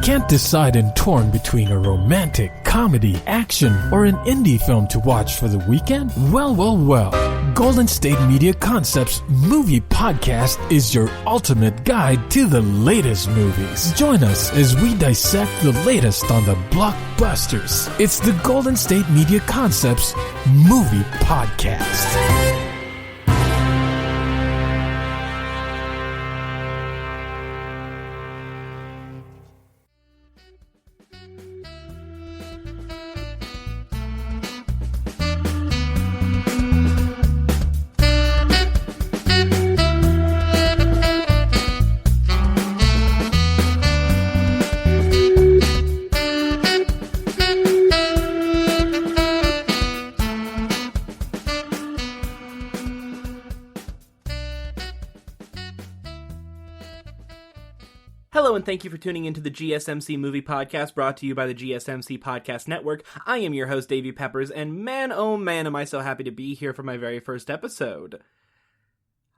Can't decide and torn between a romantic, comedy, action, or an indie film to watch for the weekend? Well. Golden State Media Concepts Movie Podcast is your ultimate guide to the latest movies. Join us as we dissect the latest on the blockbusters. It's the Golden State Media Concepts Movie Podcast. Hello and thank you for tuning into the GSMC Movie Podcast brought to you by the GSMC Podcast Network. I am your host, Davey Peppers, and man, oh man, am I so happy to be here for my very first episode.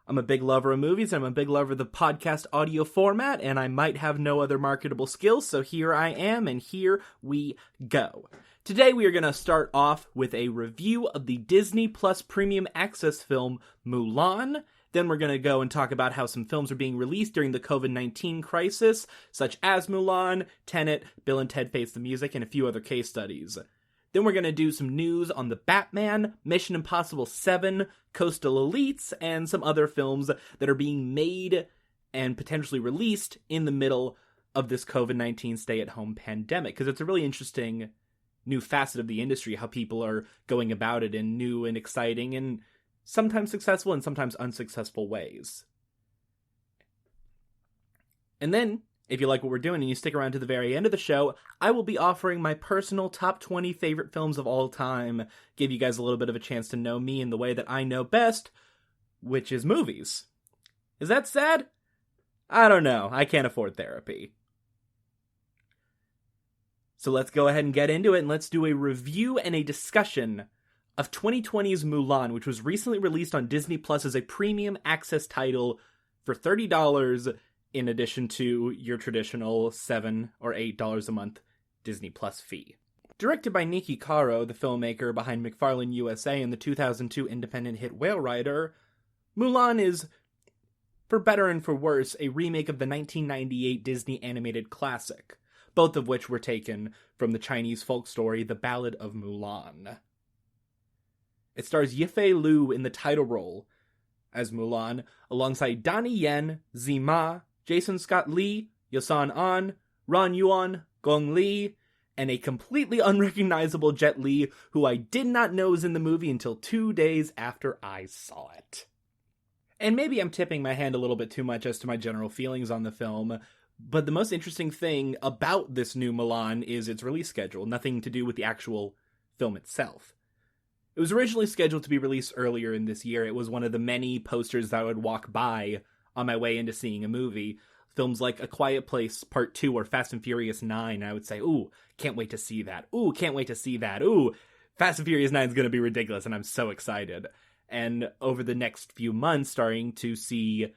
I'm a big lover of movies, and I'm a big lover of the podcast audio format, and I might have no other marketable skills, so here I am, and here we go. Today we are going to start off with a review of the Disney Plus Premium Access film, Mulan. Then we're going to go and talk about how some films are being released during the COVID-19 crisis, such as Mulan, Tenant, Bill and Ted Face the Music, and a few other case studies. Then we're going to do some news on The Batman, Mission Impossible 7, Coastal Elites, and some other films that are being made and potentially released in the middle of this COVID-19 stay-at-home pandemic, because it's a really interesting new facet of the industry, how people are going about it in new and exciting and sometimes successful and sometimes unsuccessful ways. And then, if you like what we're doing and you stick around to the very end of the show, I will be offering my personal top 20 favorite films of all time, give you guys a little bit of a chance to know me in the way that I know best, which is movies. Is that sad? I don't know. I can't afford therapy. So let's go ahead and get into it, and let's do a review and a discussion of 2020's Mulan, which was recently released on Disney Plus as a premium access title for $30 in addition to your traditional $7 or $8 a month Disney Plus fee. Directed by Niki Caro, the filmmaker behind McFarlane USA and the 2002 independent hit Whale Rider, Mulan is, for better and for worse, a remake of the 1998 Disney animated classic, both of which were taken from the Chinese folk story The Ballad of Mulan. It stars Yifei Liu in the title role as Mulan, alongside Donnie Yen, Zima, Jason Scott Lee, Yosan An, Ron Yuan, Gong Li, and a completely unrecognizable Jet Li, who I did not know was in the movie until 2 days after I saw it. And maybe I'm tipping my hand a little bit too much as to my general feelings on the film, but the most interesting thing about this new Mulan is its release schedule, nothing to do with the actual film itself. It was originally scheduled to be released earlier in this year. It was one of the many posters that I would walk by on my way into seeing a movie. Films like A Quiet Place Part 2 or Fast and Furious 9, I would say, ooh, can't wait to see that. Ooh, can't wait to see that. Ooh, Fast and Furious 9 is going to be ridiculous, and I'm so excited. And over the next few months, starting to see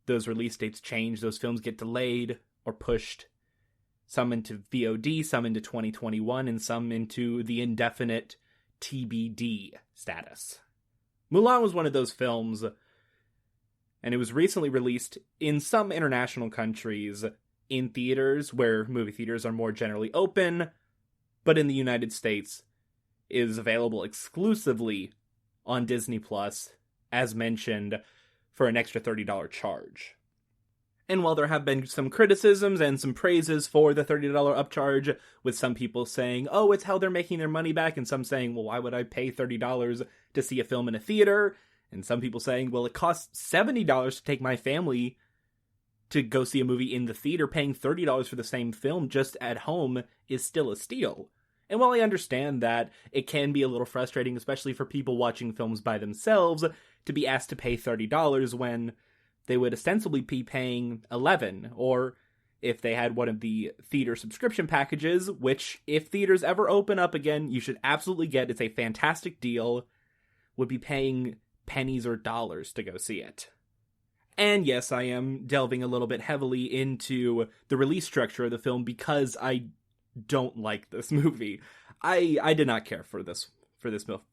those release dates change, those films get delayed or pushed, some into VOD, some into 2021, and some into the indefinite TBD status. Mulan was one of those films, and it was recently released in some international countries in theaters where movie theaters are more generally open, but in the United States is available exclusively on Disney Plus, as mentioned, for an extra $30 charge. And while there have been some criticisms and some praises for the $30 upcharge, with some people saying, oh, it's how they're making their money back, and some saying, well, why would I pay $30 to see a film in a theater? And some people saying, well, it costs $70 to take my family to go see a movie in the theater. Paying $30 for the same film just at home is still a steal. And while I understand that it can be a little frustrating, especially for people watching films by themselves, to be asked to pay $30 when they would ostensibly be paying $11, or if they had one of the theater subscription packages, which, if theaters ever open up again, you should absolutely get. It's a fantastic deal. Would be paying pennies or dollars to go see it. And yes, I am delving a little bit heavily into the release structure of the film because I don't like this movie. I did not care for this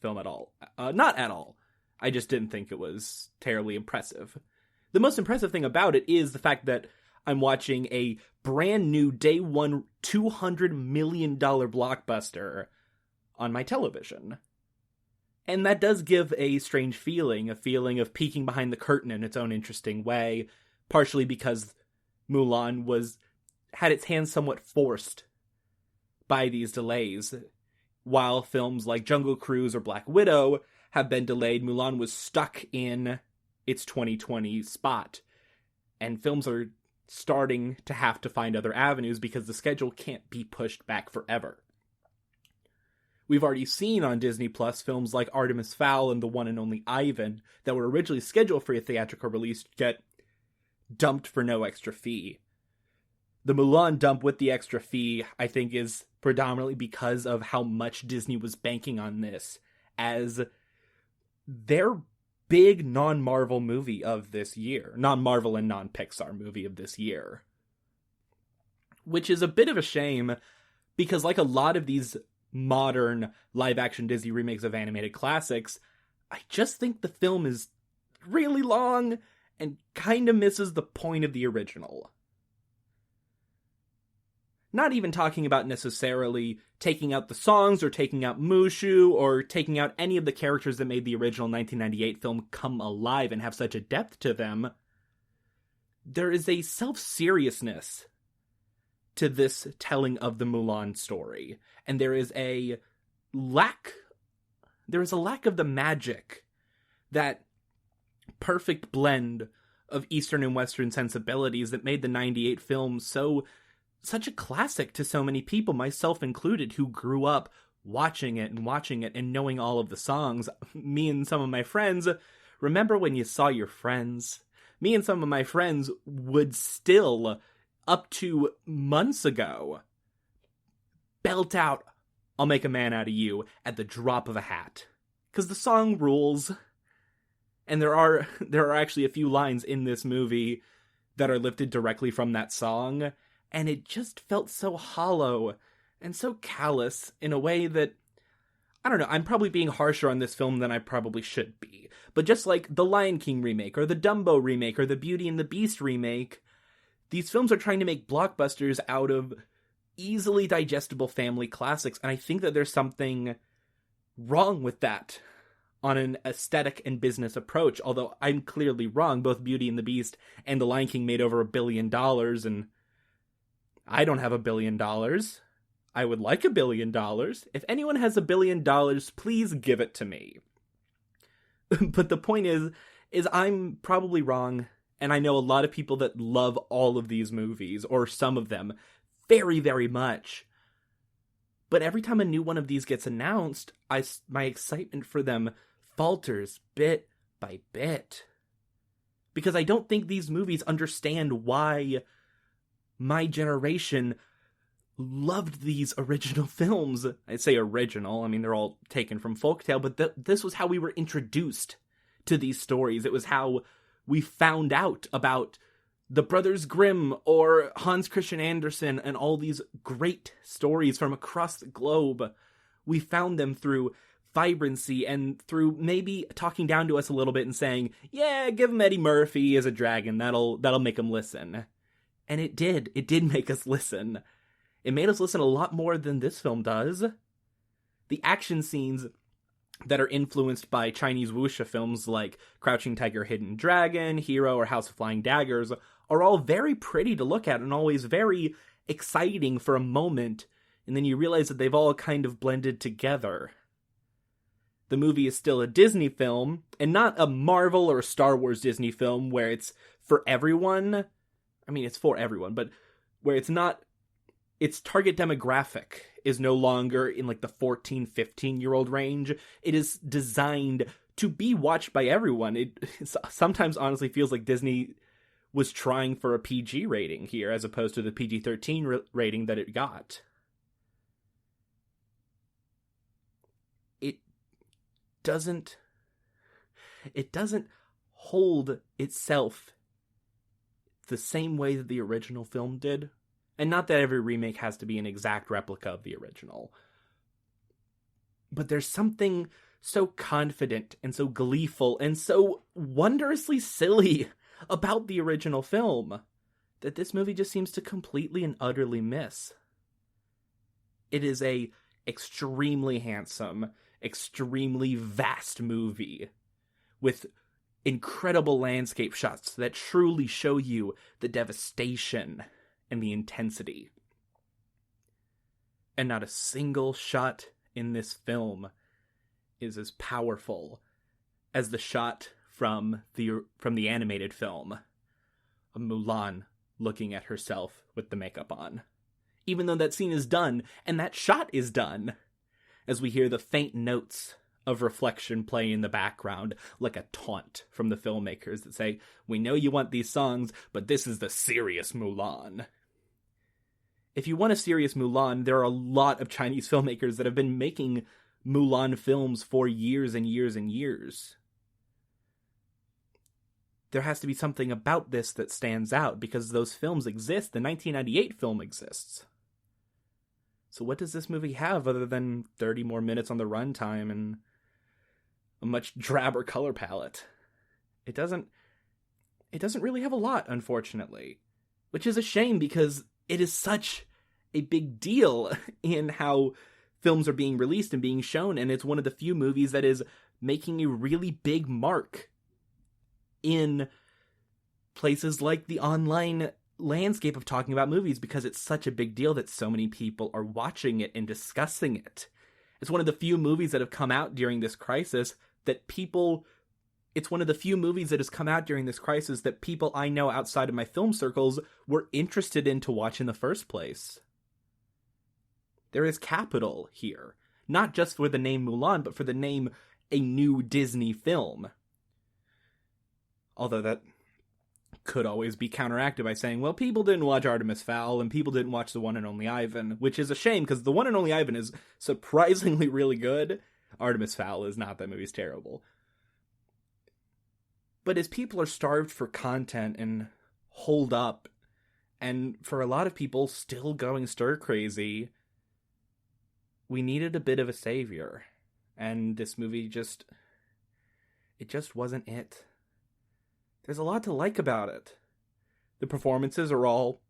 film at all. Not at all. I just didn't think it was terribly impressive. The most impressive thing about it is the fact that I'm watching a brand new day one $200 million blockbuster on my television. And that does give a strange feeling, a feeling of peeking behind the curtain in its own interesting way, partially because Mulan had its hands somewhat forced by these delays. While films like Jungle Cruise or Black Widow have been delayed, Mulan was stuck in its 2020 spot. And films are starting to have to find other avenues because the schedule can't be pushed back forever. We've already seen on Disney Plus films like Artemis Fowl and The One and Only Ivan that were originally scheduled for a theatrical release get dumped for no extra fee. The Mulan dump with the extra fee, I think, is predominantly because of how much Disney was banking on this as their big non-Marvel movie of this year. Non-Marvel and non-Pixar movie of this year. Which is a bit of a shame because, like a lot of these modern live-action Disney remakes of animated classics, I just think the film is really long and kind of misses the point of the original. Not even talking about necessarily taking out the songs or taking out Mushu or taking out any of the characters that made the original 1998 film come alive and have such a depth to them. There is a self-seriousness to this telling of the Mulan story. And there is a lack of the magic, that perfect blend of Eastern and Western sensibilities that made the 98 film such a classic to so many people, myself included, who grew up watching it and knowing all of the songs. Me and some of my friends, remember when you saw your friends? Me and some of my friends would still, up to months ago, belt out "I'll Make a Man Out of You" at the drop of a hat. Because the song rules. And there are actually a few lines in this movie that are lifted directly from that song. And it just felt so hollow and so callous in a way that, I don't know, I'm probably being harsher on this film than I probably should be. But just like the Lion King remake, or the Dumbo remake, or the Beauty and the Beast remake, these films are trying to make blockbusters out of easily digestible family classics, and I think that there's something wrong with that on an aesthetic and business approach, although I'm clearly wrong. Both Beauty and the Beast and The Lion King made over $1 billion, and I don't have $1 billion. I would like $1 billion. If anyone has $1 billion, please give it to me. But the point is I'm probably wrong, and I know a lot of people that love all of these movies, or some of them, very, very much. But every time a new one of these gets announced, my excitement for them falters bit by bit. Because I don't think these movies understand why my generation loved these original films. I say original, I mean, they're all taken from folktale, but this was how we were introduced to these stories. It was how we found out about the Brothers Grimm or Hans Christian Andersen and all these great stories from across the globe. We found them through vibrancy and through maybe talking down to us a little bit and saying, yeah, give him Eddie Murphy as a dragon, that'll make him listen. And it did make us listen. It made us listen a lot more than this film does. The action scenes that are influenced by Chinese wuxia films like Crouching Tiger, Hidden Dragon, Hero, or House of Flying Daggers are all very pretty to look at and always very exciting for a moment, and then you realize that they've all kind of blended together. The movie is still a Disney film, and not a Marvel or a Star Wars Disney film where it's for everyone. I mean, it's for everyone, but where it's not, its target demographic is no longer in like the 14, 15-year-old range. It is designed to be watched by everyone. It sometimes honestly feels like Disney was trying for a PG rating here as opposed to the PG-13 rating that it got. It doesn't hold itself the same way that the original film did. And not that every remake has to be an exact replica of the original. But there's something so confident and so gleeful and so wondrously silly about the original film that this movie just seems to completely and utterly miss. It is a extremely handsome, extremely vast movie with incredible landscape shots that truly show you the devastation and the intensity. And not a single shot in this film is as powerful as the shot from the animated film of Mulan looking at herself with the makeup on. Even though that scene is done, and that shot is done, as we hear the faint notes of reflection play in the background, like a taunt from the filmmakers that say, "We know you want these songs, but this is the serious Mulan." If you want a serious Mulan, there are a lot of Chinese filmmakers that have been making Mulan films for years and years and years. There has to be something about this that stands out, because those films exist. The 1998 film exists. So what does this movie have other than 30 more minutes on the runtime and a much drabber color palette? It doesn't really have a lot, unfortunately. Which is a shame, because it is such a big deal in how films are being released and being shown, and it's one of the few movies that is making a really big mark in places like the online landscape of talking about movies, because it's such a big deal that so many people are watching it and discussing it. It's one of the few movies that have come out during this crisis that people... It's one of the few movies that has come out during this crisis that people I know outside of my film circles were interested in to watch in the first place. There is capital here. Not just for the name Mulan, but for the name a new Disney film. Although that could always be counteracted by saying, well, people didn't watch Artemis Fowl, and people didn't watch The One and Only Ivan, which is a shame, because The One and Only Ivan is surprisingly really good. Artemis Fowl is not. That movie's terrible. But as people are starved for content and holed up, and for a lot of people still going stir-crazy, we needed a bit of a savior. And this movie it just wasn't it. There's a lot to like about it. The performances are all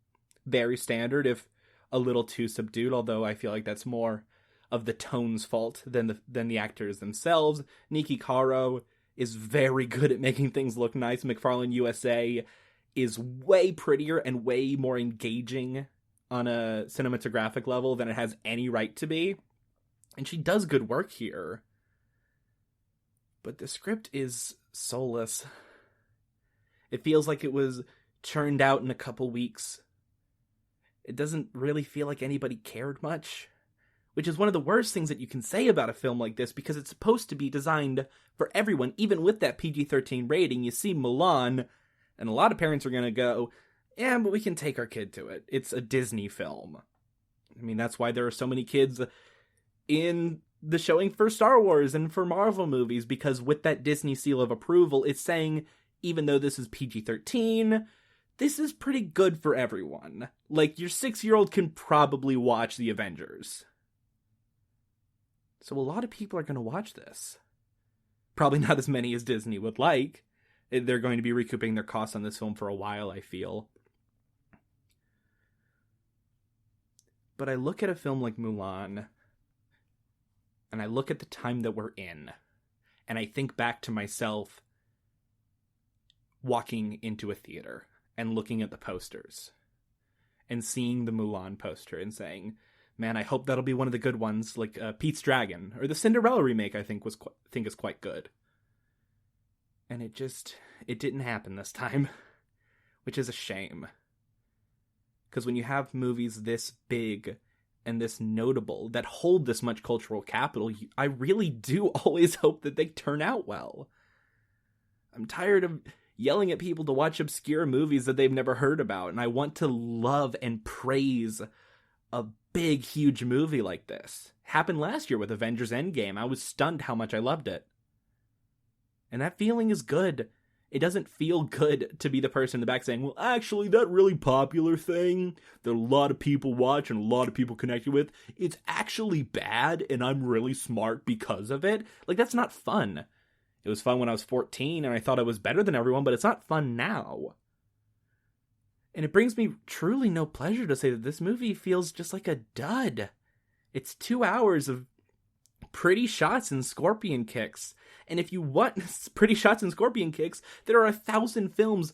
very standard, if a little too subdued, although I feel like that's more of the tone's fault than the actors themselves. Niki Caro is very good at making things look nice. McFarlane USA is way prettier and way more engaging on a cinematographic level than it has any right to be. And she does good work here. But the script is soulless. It feels like it was churned out in a couple weeks. It doesn't really feel like anybody cared much, which is one of the worst things that you can say about a film like this, because it's supposed to be designed for everyone. Even with that PG-13 rating, you see Mulan, and a lot of parents are going to go, yeah, but we can take our kid to it. It's a Disney film. I mean, that's why there are so many kids in the showing for Star Wars and for Marvel movies, because with that Disney seal of approval, it's saying, even though this is PG-13, this is pretty good for everyone. Like, your 6-year-old can probably watch The Avengers. So a lot of people are going to watch this. Probably not as many as Disney would like. They're going to be recouping their costs on this film for a while, I feel. But I look at a film like Mulan, and I look at the time that we're in, and I think back to myself walking into a theater and looking at the posters and seeing the Mulan poster and saying, man, I hope that'll be one of the good ones, like Pete's Dragon, or the Cinderella remake, I think is quite good. And it didn't happen this time, which is a shame. Because when you have movies this big and this notable, that hold this much cultural capital, I really do always hope that they turn out well. I'm tired of yelling at people to watch obscure movies that they've never heard about, and I want to love and praise a big, huge movie like this. Happened last year with Avengers Endgame. I was stunned how much I loved it. And that feeling is good. It doesn't feel good to be the person in the back saying, well, actually, that really popular thing that a lot of people watch and a lot of people connected with, it's actually bad and I'm really smart because of it. Like, that's not fun. It was fun when I was 14 and I thought I was better than everyone, but it's not fun now. And it brings me truly no pleasure to say that this movie feels just like a dud. It's 2 hours of pretty shots and scorpion kicks. And if you want pretty shots and scorpion kicks, there are 1,000 films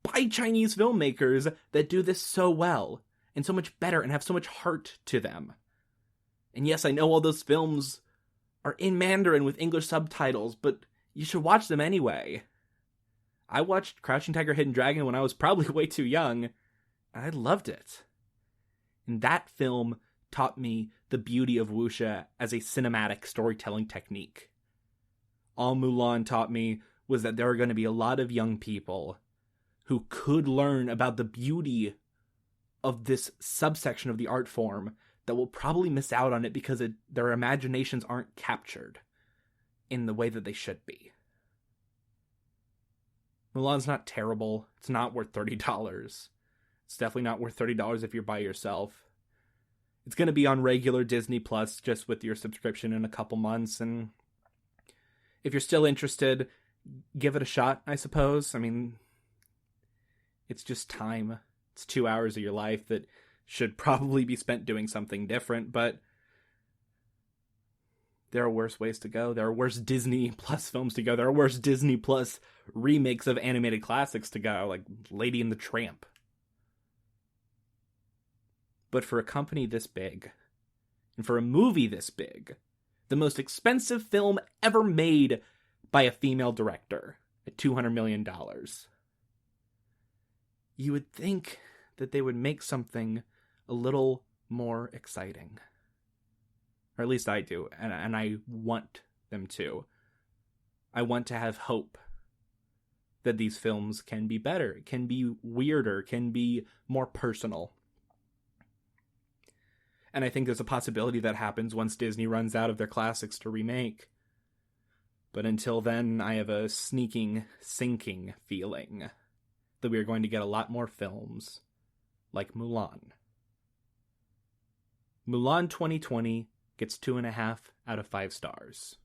by Chinese filmmakers that do this so well and so much better and have so much heart to them. And yes, I know all those films are in Mandarin with English subtitles, but you should watch them anyway. I watched Crouching Tiger, Hidden Dragon when I was probably way too young, and I loved it. And that film taught me the beauty of wuxia as a cinematic storytelling technique. All Mulan taught me was that there are going to be a lot of young people who could learn about the beauty of this subsection of the art form that will probably miss out on it because their imaginations aren't captured in the way that they should be. Mulan's not terrible. It's not worth $30. It's definitely not worth $30 if you're by yourself. It's going to be on regular Disney Plus just with your subscription in a couple months, and if you're still interested, give it a shot, I suppose. I mean, it's just time. It's 2 hours of your life that should probably be spent doing something different, but there are worse ways to go. There are worse Disney Plus films to go. There are worse Disney Plus remakes of animated classics to go, like Lady and the Tramp. But for a company this big, and for a movie this big, the most expensive film ever made by a female director at $200 million, you would think that they would make something a little more exciting. Or at least I do, and I want them to. I want to have hope that these films can be better, can be weirder, can be more personal. And I think there's a possibility that happens once Disney runs out of their classics to remake. But until then, I have a sinking feeling that we are going to get a lot more films like Mulan. Mulan 2020 gets 2.5 out of 5 stars.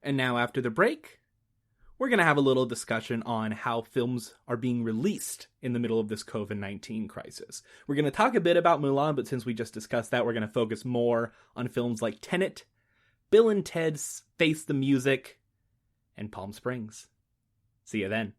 And now after the break, we're going to have a little discussion on how films are being released in the middle of this COVID-19 crisis. We're going to talk a bit about Mulan, but since we just discussed that, we're going to focus more on films like Tenant, Bill and Ted's Face the Music, and Palm Springs. See you then.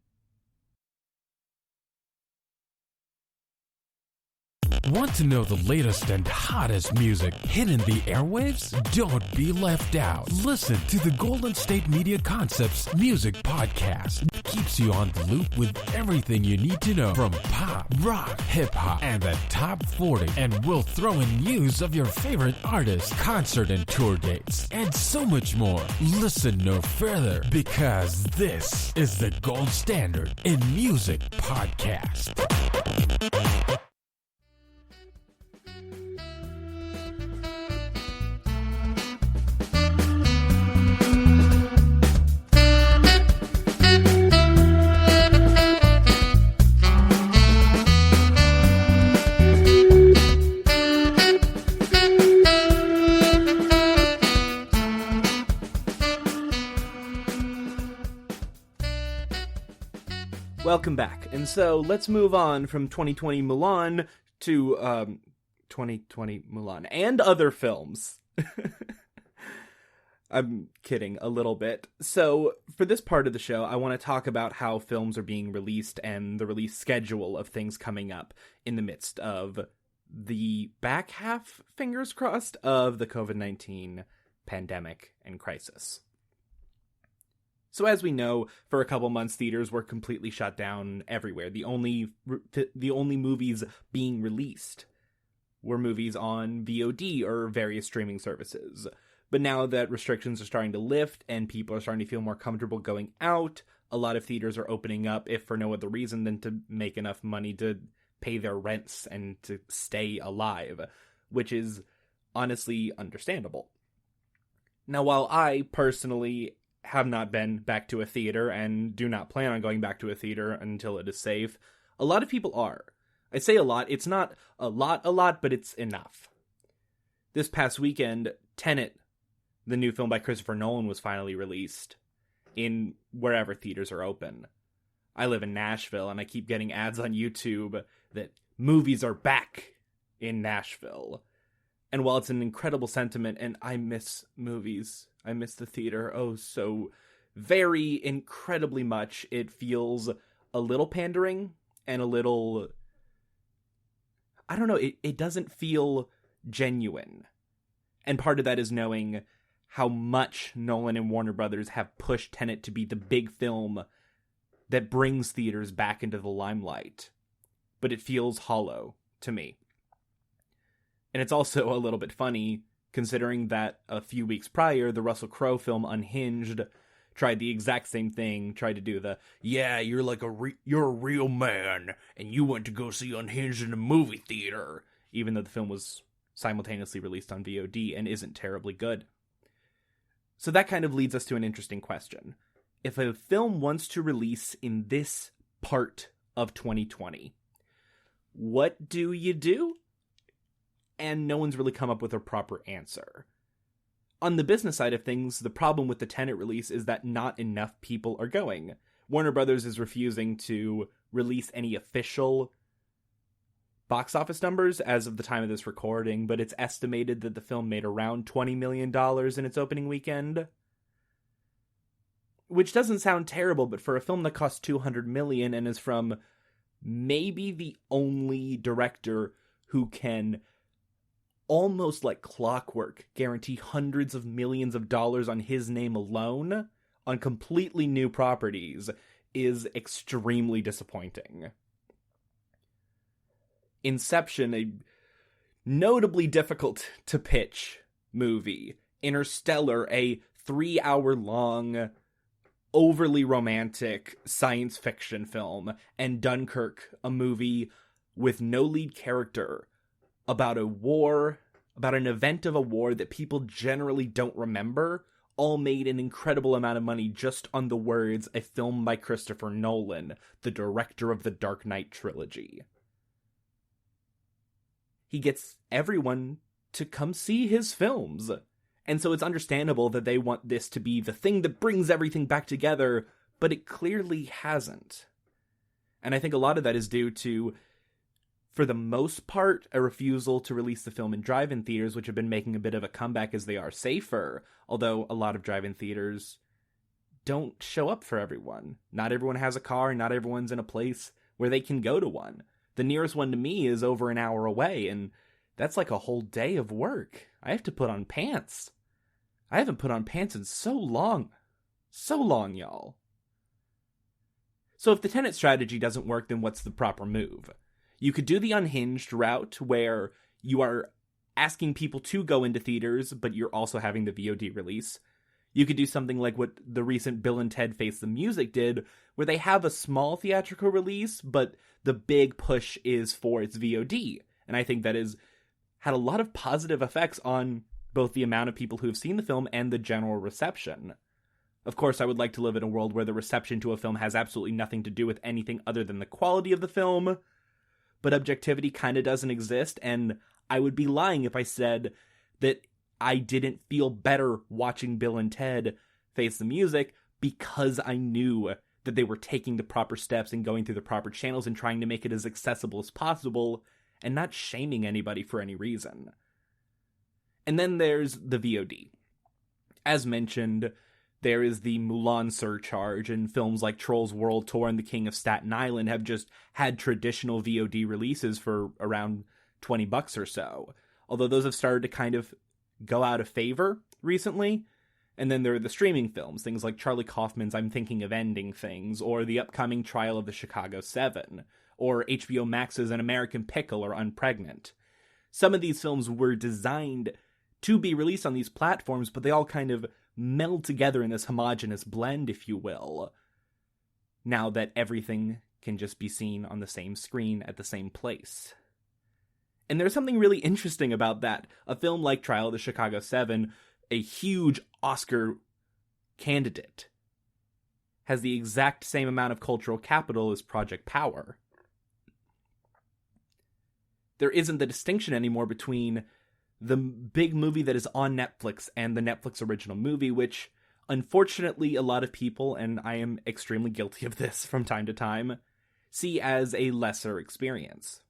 Want to know the latest and hottest music hitting the airwaves? Don't be left out. Listen to the Golden State Media Concepts Music Podcast. It keeps you on the loop with everything you need to know from pop, rock, hip-hop, and the top 40. And we'll throw in news of your favorite artists, concert and tour dates, and so much more. Listen no further, because this is the gold standard in music podcast. Welcome back. And so let's move on from 2020 Mulan to 2020 Mulan and other films. I'm kidding a little bit. So for this part of the show, I want to talk about how films are being released and the release schedule of things coming up in the midst of the back half, fingers crossed, of the COVID-19 pandemic and crisis. So as we know, for a couple months, theaters were completely shut down everywhere. The only movies being released were movies on VOD or various streaming services. But now that restrictions are starting to lift and people are starting to feel more comfortable going out, a lot of theaters are opening up, if for no other reason than to make enough money to pay their rents and to stay alive, which is honestly understandable. Now, while I personally have not been back to a theater and do not plan on going back to a theater until it is safe. A lot of people are. I say a lot. It's not a lot, but it's enough. This past weekend, Tenant, the new film by Christopher Nolan, was finally released in wherever theaters are open. I live in Nashville, and I keep getting ads on YouTube that movies are back in Nashville. And while it's an incredible sentiment, and I miss movies, I miss the theater, oh so very incredibly much, it feels a little pandering and a little, I don't know, it doesn't feel genuine. And part of that is knowing how much Nolan and Warner Brothers have pushed Tenet to be the big film that brings theaters back into the limelight. But it feels hollow to me. And it's also a little bit funny, considering that a few weeks prior, the Russell Crowe film Unhinged tried the exact same thing, tried to do the, yeah, you're a real man, and you went to go see Unhinged in a movie theater, even though the film was simultaneously released on VOD and isn't terribly good. So that kind of leads us to an interesting question. If a film wants to release in this part of 2020, what do you do? And no one's really come up with a proper answer. On the business side of things, the problem with the Tenet release is that not enough people are going. Warner Brothers is refusing to release any official box office numbers as of the time of this recording, but it's estimated that the film made around $20 million in its opening weekend. Which doesn't sound terrible, but for a film that cost $200 million and is from maybe the only director who can almost like clockwork guarantee hundreds of millions of dollars on his name alone on completely new properties is extremely disappointing. Inception, a notably difficult to pitch movie. Interstellar, a 3-hour-long, overly romantic science fiction film. And Dunkirk, a movie with no lead character, about a war, about an event of a war that people generally don't remember, all made an incredible amount of money just on the words, a film by Christopher Nolan, the director of the Dark Knight trilogy. He gets everyone to come see his films. And so it's understandable that they want this to be the thing that brings everything back together, but it clearly hasn't. And I think a lot of that is due to, for the most part, a refusal to release the film in drive-in theaters, which have been making a bit of a comeback as they are safer, although a lot of drive-in theaters don't show up for everyone. Not everyone has a car, and not everyone's in a place where they can go to one. The nearest one to me is over an hour away, and that's like a whole day of work. I have to put on pants. I haven't put on pants in so long. So long, y'all. So if the Tenet strategy doesn't work, then what's the proper move? You could do the Unhinged route, where you are asking people to go into theaters, but you're also having the VOD release. You could do something like what the recent Bill and Ted Face the Music did, where they have a small theatrical release, but the big push is for its VOD. And I think that has had a lot of positive effects on both the amount of people who have seen the film and the general reception. Of course, I would like to live in a world where the reception to a film has absolutely nothing to do with anything other than the quality of the film, but objectivity kind of doesn't exist, and I would be lying if I said that I didn't feel better watching Bill and Ted Face the Music because I knew that they were taking the proper steps and going through the proper channels and trying to make it as accessible as possible and not shaming anybody for any reason. And then there's the VOD. As mentioned, there is the Mulan surcharge, and films like Trolls World Tour and The King of Staten Island have just had traditional VOD releases for around $20 or so. Although those have started to kind of go out of favor recently. And then there are the streaming films, things like Charlie Kaufman's I'm Thinking of Ending Things, or the upcoming Trial of the Chicago 7, or HBO Max's An American Pickle or Unpregnant. Some of these films were designed to be released on these platforms, but they all kind of meld together in this homogeneous blend, if you will, now that everything can just be seen on the same screen at the same place. And there's something really interesting about that. A film like Trial of the Chicago 7, a huge Oscar candidate has the exact same amount of cultural capital as Project Power. There isn't the distinction anymore between the big movie that is on Netflix and the Netflix original movie, which unfortunately a lot of people, and I am extremely guilty of this from time to time, see as a lesser experience.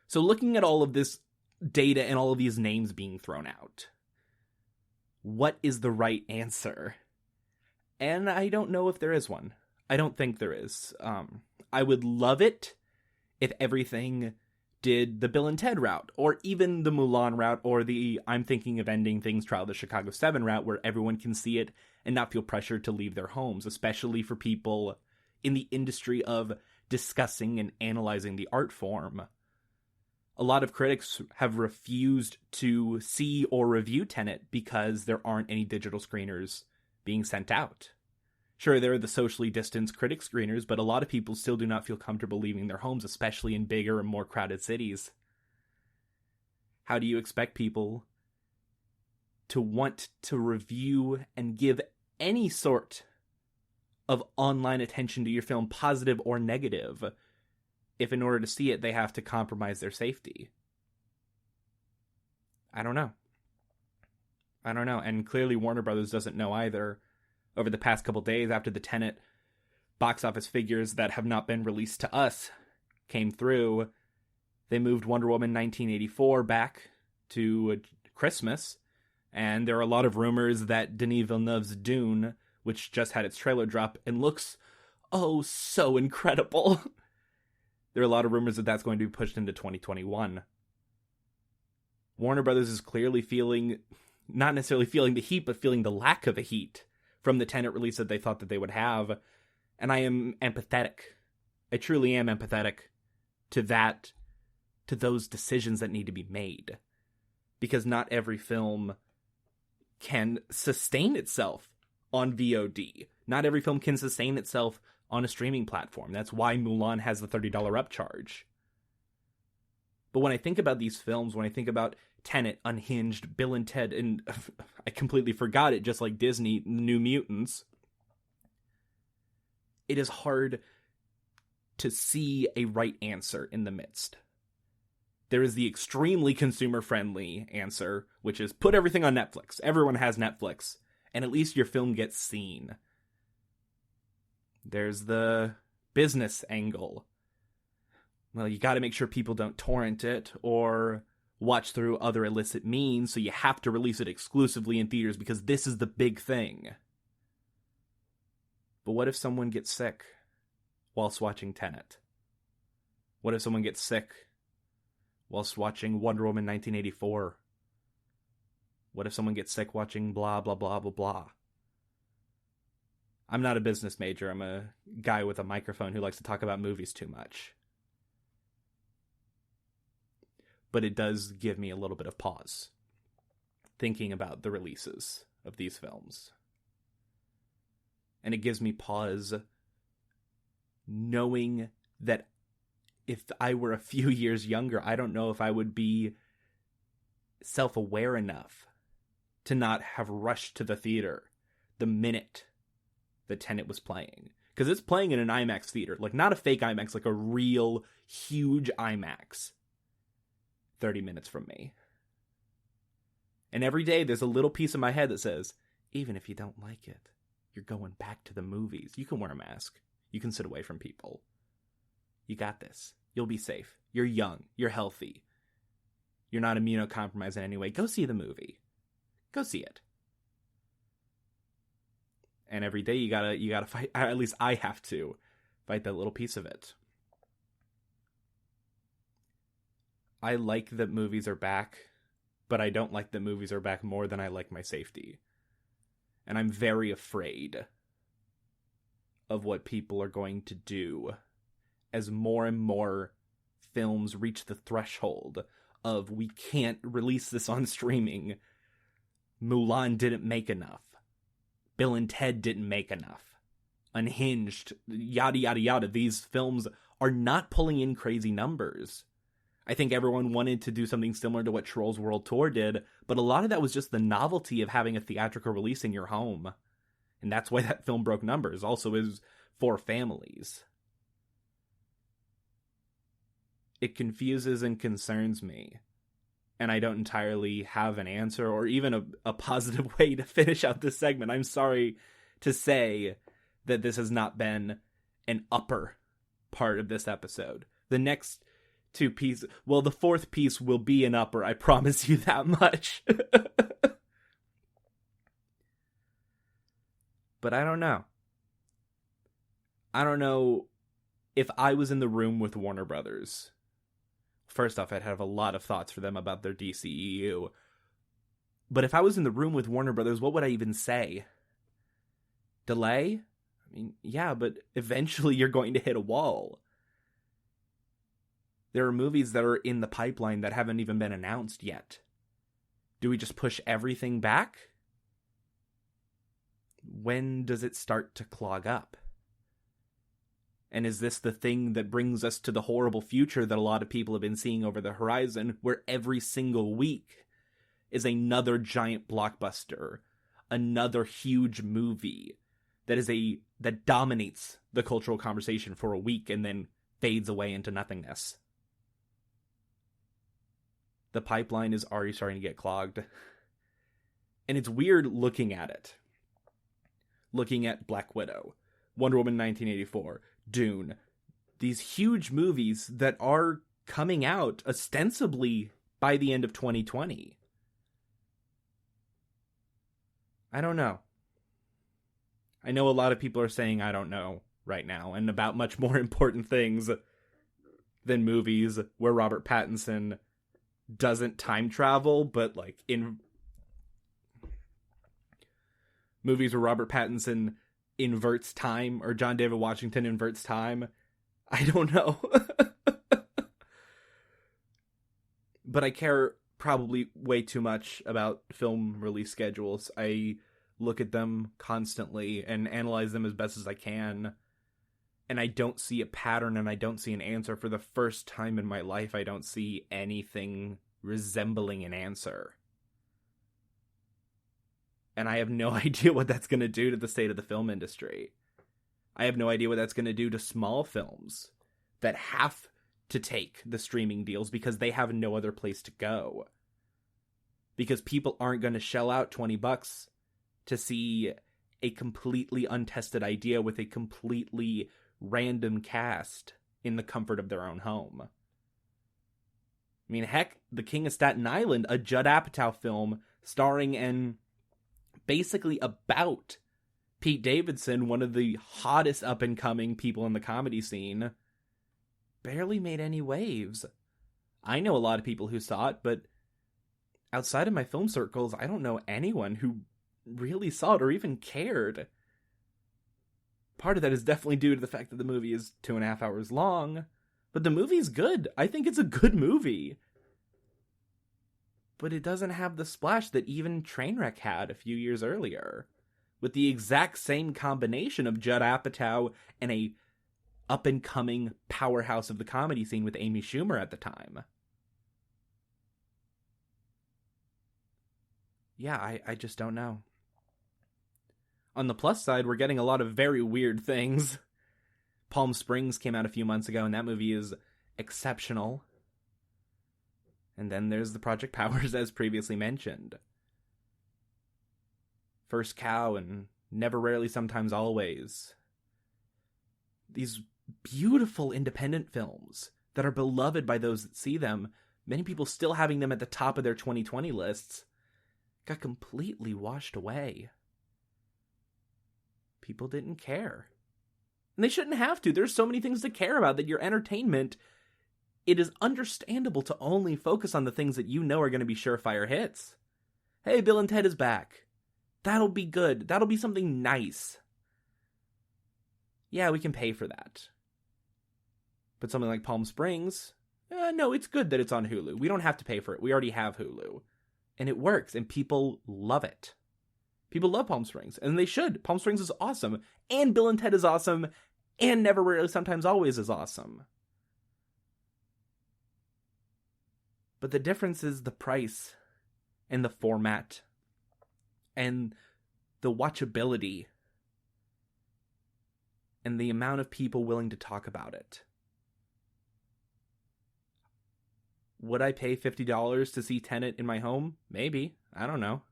So looking at all of this data and all of these names being thrown out, what is the right answer? And I don't know if there is one. I don't think there is. I would love it if everything did the Bill and Ted route, or even the Mulan route, or the I'm Thinking of Ending Things Trial of the Chicago 7 route, where everyone can see it and not feel pressured to leave their homes, especially for people in the industry of discussing and analyzing the art form. A lot of critics have refused to see or review Tenet because there aren't any digital screeners being sent out. Sure, there are the socially distanced critic screeners, but a lot of people still do not feel comfortable leaving their homes, especially in bigger and more crowded cities. How do you expect people to want to review and give any sort of online attention to your film, positive or negative, if in order to see it they have to compromise their safety? I don't know. And clearly Warner Brothers doesn't know either. Over the past couple days after the Tenet box office figures that have not been released to us came through, they moved Wonder Woman 1984 back to Christmas, and there are a lot of rumors that Denis Villeneuve's Dune, which just had its trailer drop and looks oh so incredible, there are a lot of rumors that that's going to be pushed into 2021. Warner Brothers is clearly feeling, not necessarily feeling the heat, but feeling the lack of a heat from the Tenet release that they thought that they would have. And I am empathetic. I truly am empathetic to those decisions that need to be made. Because not every film can sustain itself on VOD. Not every film can sustain itself on a streaming platform. That's why Mulan has the $30 upcharge. But when I think about these films, when I think about Tenet, Unhinged, Bill and Ted, and I completely forgot it, just like Disney, New Mutants, it is hard to see a right answer in the midst. There is the extremely consumer-friendly answer, which is put everything on Netflix. Everyone has Netflix, and at least your film gets seen. There's the business angle. Well, you gotta make sure people don't torrent it, or watch through other illicit means, so you have to release it exclusively in theaters because this is the big thing. But what if someone gets sick whilst watching Tenet? What if someone gets sick whilst watching Wonder Woman 1984? What if someone gets sick watching blah, blah, blah, blah, blah? I'm not a business major. I'm a guy with a microphone who likes to talk about movies too much. But it does give me a little bit of pause thinking about the releases of these films. And it gives me pause knowing that if I were a few years younger, I don't know if I would be self-aware enough to not have rushed to the theater the minute the Tenet was playing. Because it's playing in an IMAX theater. Like, not a fake IMAX, like a real huge IMAX. 30 minutes from me. And every day there's a little piece in my head that says, even if you don't like it, you're going back to the movies. You can wear a mask. You can sit away from people. You got this. You'll be safe. You're young. You're healthy. You're not immunocompromised in any way. Go see the movie. Go see it. And every day you gotta fight, at least I have to fight that little piece of it. I like that movies are back, but I don't like that movies are back more than I like my safety. And I'm very afraid of what people are going to do as more and more films reach the threshold of we can't release this on streaming. Mulan didn't make enough. Bill and Ted didn't make enough. Unhinged, yada yada yada. These films are not pulling in crazy numbers. I think everyone wanted to do something similar to what Trolls World Tour did, but a lot of that was just the novelty of having a theatrical release in your home. And that's why that film broke numbers. Also is for families. It confuses and concerns me. And I don't entirely have an answer or even a positive way to finish out this segment. I'm sorry to say that this has not been an upper part of this episode. The next two pieces, well, the fourth piece will be an upper, I promise you that much. But I don't know. I don't know if I was in the room with Warner Brothers. First off, I'd have a lot of thoughts for them about their DCEU. But if I was in the room with Warner Brothers, what would I even say? Delay? I mean, yeah, but eventually you're going to hit a wall. There are movies that are in the pipeline that haven't even been announced yet. Do we just push everything back? When does it start to clog up? And is this the thing that brings us to the horrible future that a lot of people have been seeing over the horizon, where every single week is another giant blockbuster, another huge movie that dominates the cultural conversation for a week and then fades away into nothingness? The pipeline is already starting to get clogged. And it's weird looking at it. Looking at Black Widow, Wonder Woman 1984, Dune, these huge movies that are coming out ostensibly by the end of 2020. I don't know. I know a lot of people are saying I don't know right now, and about much more important things than movies where Robert Pattinson doesn't time travel, but like in movies where Robert Pattinson inverts time, or John David Washington inverts time. I don't know. But I care probably way too much about film release schedules. I look at them constantly and analyze them as best as I can. And I don't see a pattern, and I don't see an answer. For the first time in my life, I don't see anything resembling an answer. And I have no idea what that's going to do to the state of the film industry. I have no idea what that's going to do to small films that have to take the streaming deals because they have no other place to go. Because people aren't going to shell out $20 to see a completely untested idea with a completely random cast in the comfort of their own home. I mean, heck, The King of Staten Island, a Judd Apatow film starring and basically about Pete Davidson, one of the hottest up-and-coming people in the comedy scene, barely made any waves. I know a lot of people who saw it, but outside of my film circles, I don't know anyone who really saw it or even cared. Part of that is definitely due to the fact that the movie is 2.5 hours long, but the movie's good. I think it's a good movie. But it doesn't have the splash that even Trainwreck had a few years earlier, with the exact same combination of Judd Apatow and a up-and-coming powerhouse of the comedy scene with Amy Schumer at the time. Yeah, I just don't know. On the plus side, we're getting a lot of very weird things. Palm Springs came out a few months ago, and that movie is exceptional. And then there's the Project Powers, as previously mentioned. First Cow and Never, Rarely, Sometimes, Always. These beautiful independent films that are beloved by those that see them, many people still having them at the top of their 2020 lists, got completely washed away. People didn't care. And they shouldn't have to. There's so many things to care about that your entertainment, it is understandable to only focus on the things that you know are going to be surefire hits. Hey, Bill and Ted is back. That'll be good. That'll be something nice. Yeah, we can pay for that. But something like Palm Springs, no, it's good that it's on Hulu. We don't have to pay for it. We already have Hulu. And it works, and people love it. People love Palm Springs, and they should. Palm Springs is awesome, and Bill and Ted is awesome, and Never, Rarely, Sometimes, Always is awesome. But the difference is the price and the format and the watchability and the amount of people willing to talk about it. Would I pay $50 to see Tenant in my home? Maybe. I don't know.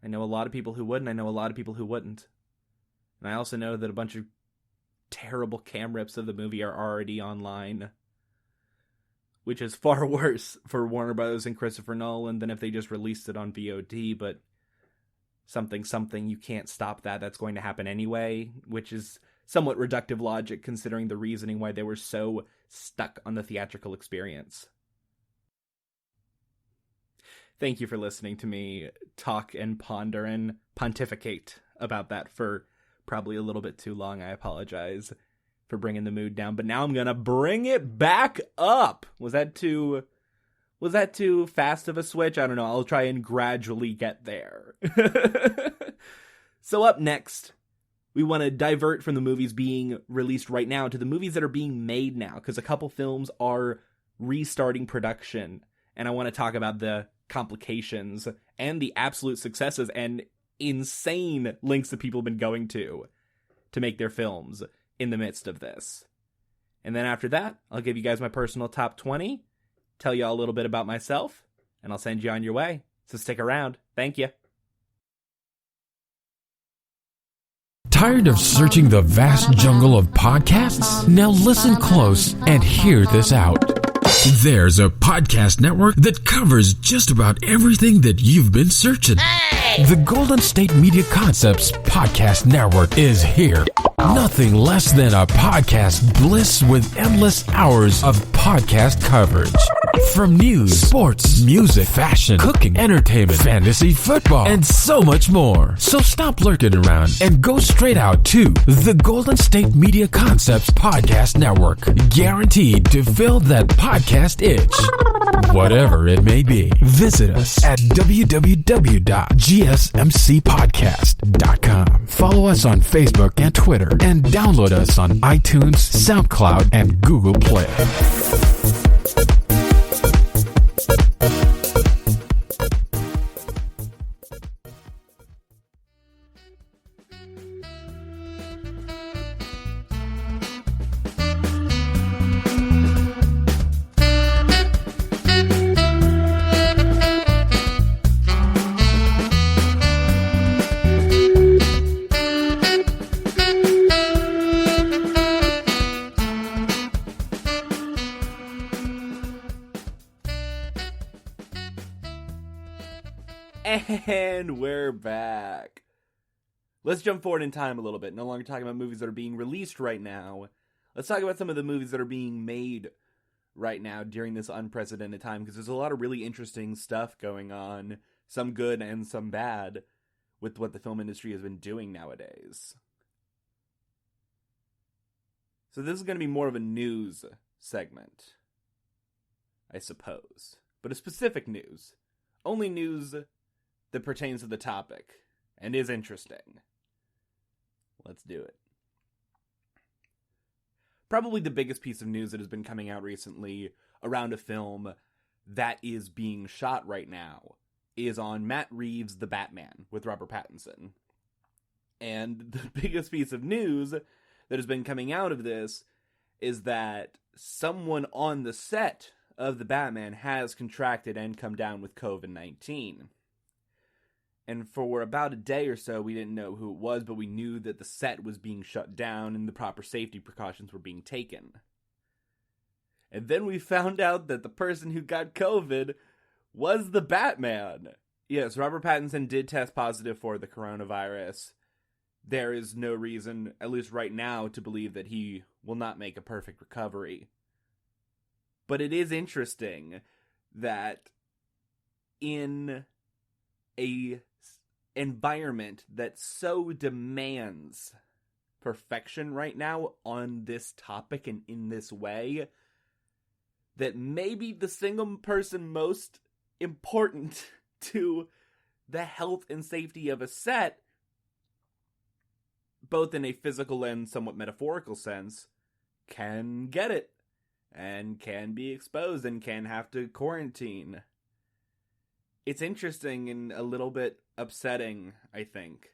I know a lot of people who would, and I know a lot of people who wouldn't. And I also know that a bunch of terrible cam rips of the movie are already online, which is far worse for Warner Bros. And Christopher Nolan than if they just released it on VOD, but something, you can't stop that. That's going to happen anyway, which is somewhat reductive logic considering the reasoning why they were so stuck on the theatrical experience. Thank you for listening to me talk and ponder and pontificate about that for probably a little bit too long. I apologize for bringing the mood down, but now I'm gonna bring it back up. Was that too fast of a switch? I don't know. I'll try and gradually get there. So up next, we want to divert from the movies being released right now to the movies that are being made now, because a couple films are restarting production, and I want to talk about the complications and the absolute successes and insane lengths that people have been going to make their films in the midst of this. And then after that, I'll give you guys my personal top 20, tell you all a little bit about myself, and I'll send you on your way. So stick around. Thank you. Tired of searching the vast jungle of podcasts? Now listen close and hear this out. There's a podcast network that covers just about everything that you've been searching. Hey! The Golden State Media Concepts Podcast Network is here. Nothing less than a podcast bliss with endless hours of podcast coverage. From news, sports, music, fashion, cooking, entertainment, fantasy, football, and so much more. So stop lurking around and go straight out to the Golden State Media Concepts Podcast Network. Guaranteed to fill that podcast itch. Whatever it may be. Visit us at www.gsmcpodcast.com. Follow us on Facebook and Twitter, and download us on iTunes, SoundCloud, and Google Play. And we're back. Let's jump forward in time a little bit. No longer talking about movies that are being released right now. Let's talk about some of the movies that are being made right now during this unprecedented time, because there's a lot of really interesting stuff going on, some good and some bad, with what the film industry has been doing nowadays. So this is going to be more of a news segment, I suppose. But a specific news. Only news that pertains to the topic and is interesting. Let's do it. Probably the biggest piece of news that has been coming out recently around a film that is being shot right now is on Matt Reeves' The Batman with Robert Pattinson. And the biggest piece of news that has been coming out of this is that someone on the set of The Batman has contracted and come down with COVID-19. And for about a day or so, we didn't know who it was, but we knew that the set was being shut down and the proper safety precautions were being taken. And then we found out that the person who got COVID was the Batman. Yes, Robert Pattinson did test positive for the coronavirus. There is no reason, at least right now, to believe that he will not make a perfect recovery. But it is interesting that in a environment that so demands perfection right now on this topic and in this way, that maybe the single person most important to the health and safety of a set, both in a physical and somewhat metaphorical sense, can get it. and can be exposed and can have to quarantine. It's interesting and a little bit upsetting, I think,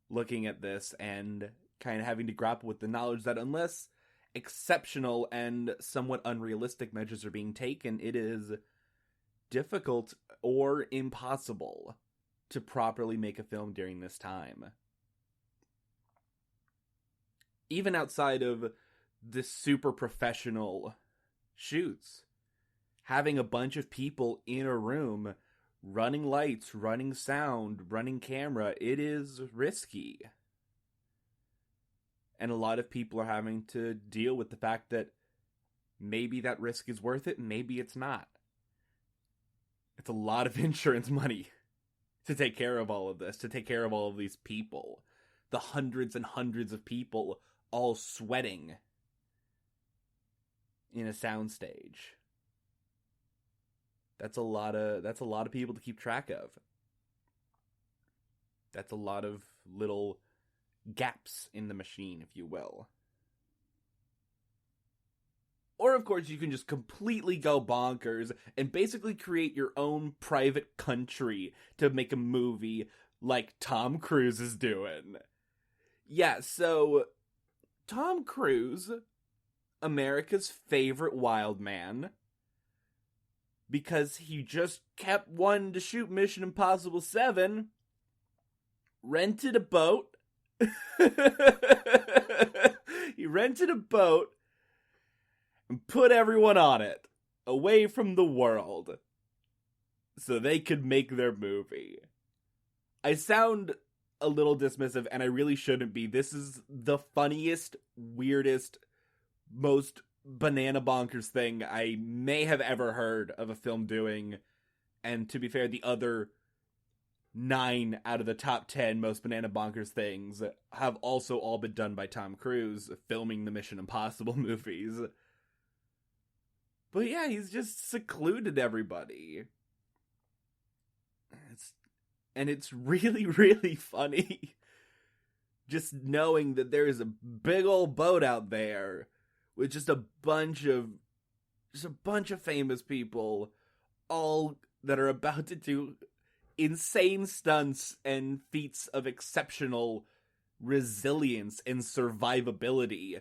looking at this and kind of having to grapple with the knowledge that unless exceptional and somewhat unrealistic measures are being taken, it is difficult or impossible to properly make a film during this time. Even outside of the super professional shoots, having a bunch of people in a room, running lights, running sound, running camera, it is risky. And a lot of people are having to deal with the fact that maybe that risk is worth it, and maybe it's not. It's a lot of insurance money to take care of all of this, to take care of all of these people. The hundreds and hundreds of people all sweating in a soundstage. That's a lot of people to keep track of. That's a lot of little gaps in the machine, if you will. Or, of course, you can just completely go bonkers and basically create your own private country to make a movie like Tom Cruise is doing. Yeah, so Tom Cruise, America's favorite wild man, because he just kept wanting to shoot Mission Impossible 7, rented a boat. He rented a boat and put everyone on it, away from the world, so they could make their movie. I sound a little dismissive, and I really shouldn't be. This is the funniest, weirdest, most banana bonkers thing I may have ever heard of a film doing. And to be fair, the other 9 out of the top 10 most banana bonkers things have also all been done by Tom Cruise, filming the Mission Impossible movies. But yeah, he's just secluded everybody. It's really, really funny. Just knowing that there is a big old boat out there with just a bunch of famous people, all that are about to do insane stunts and feats of exceptional resilience and survivability.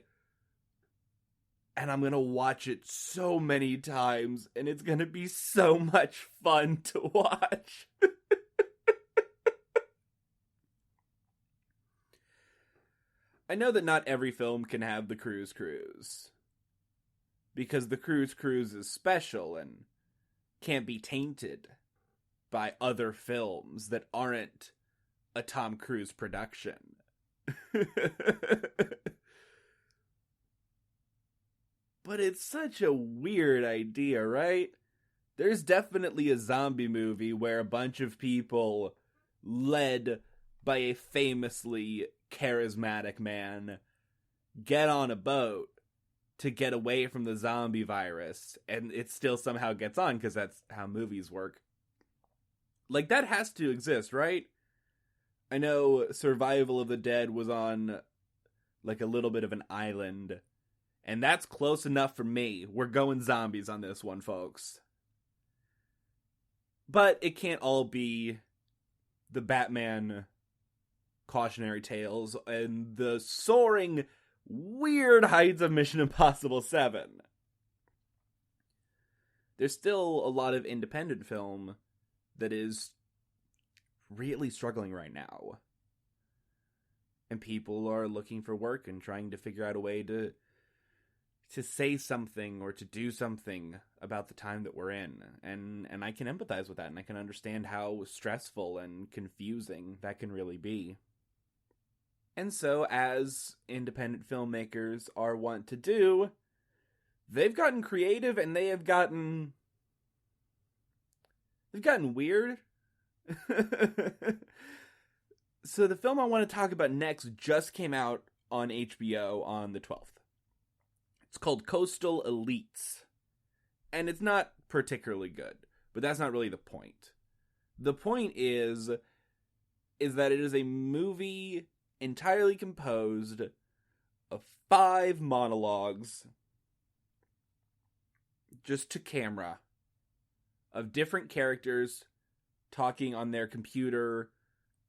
And I'm gonna watch it so many times, and it's gonna be so much fun to watch. I know that not every film can have the Cruise Cruise, because the Cruise Cruise is special and can't be tainted by other films that aren't a Tom Cruise production. But it's such a weird idea, right? There's definitely a zombie movie where a bunch of people, led by a famously charismatic man, get on a boat to get away from the zombie virus, and it still somehow gets on, because that's how movies work. Like, that has to exist, right? I know Survival of the Dead was on, like, a little bit of an island, and that's close enough for me. We're going zombies on this one, folks. But it can't all be the Batman cautionary tales and the soaring, weird heights of Mission Impossible 7. There's still a lot of independent film that is really struggling right now. And people are looking for work and trying to figure out a way to say something or to do something about the time that we're in. And I can empathize with that, and I can understand how stressful and confusing that can really be. And so, as independent filmmakers are wont to do, they've gotten creative and they've gotten weird. So the film I want to talk about next just came out on HBO on the 12th. It's called Coastal Elites. And it's not particularly good, but that's not really the point. The point is that it is a movie entirely composed of 5 monologues just to camera, of different characters talking on their computer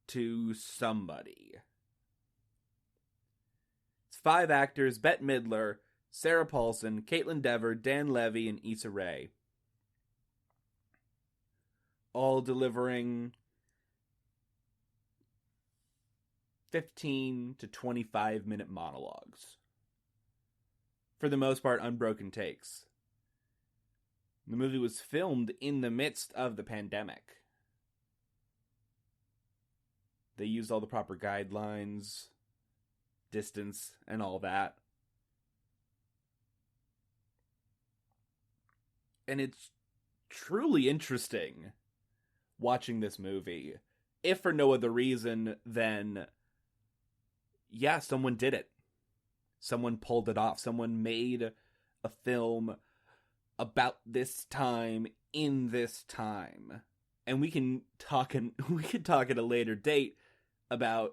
to somebody. It's 5 actors: Bette Midler, Sarah Paulson, Caitlin Dever, Dan Levy, and Issa Rae. All delivering 15 to 25 minute monologues. For the most part, unbroken takes. The movie was filmed in the midst of the pandemic. They used all the proper guidelines, distance, and all that. And it's truly interesting watching this movie, if for no other reason than, yeah, someone did it. Someone pulled it off. Someone made a film about this time in this time. And we can talk at a later date about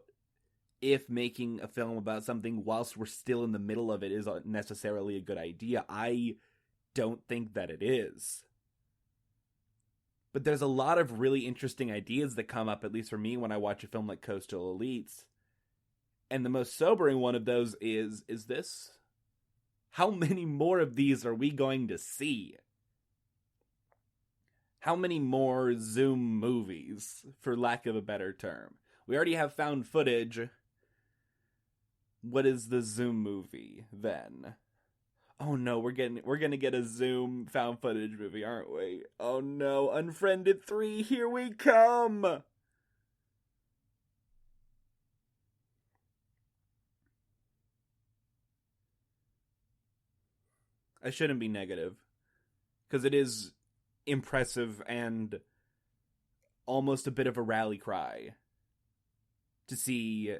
if making a film about something whilst we're still in the middle of it is necessarily a good idea. I don't think that it is. But there's a lot of really interesting ideas that come up, at least for me, when I watch a film like Coastal Elites. And the most sobering one of those is this? How many more of these are we going to see? How many more Zoom movies, for lack of a better term? We already have found footage. What is the Zoom movie, then? Oh no, we're gonna get a Zoom found footage movie, aren't we? Oh no, Unfriended 3, here we come! I shouldn't be negative, because it is impressive and almost a bit of a rally cry to see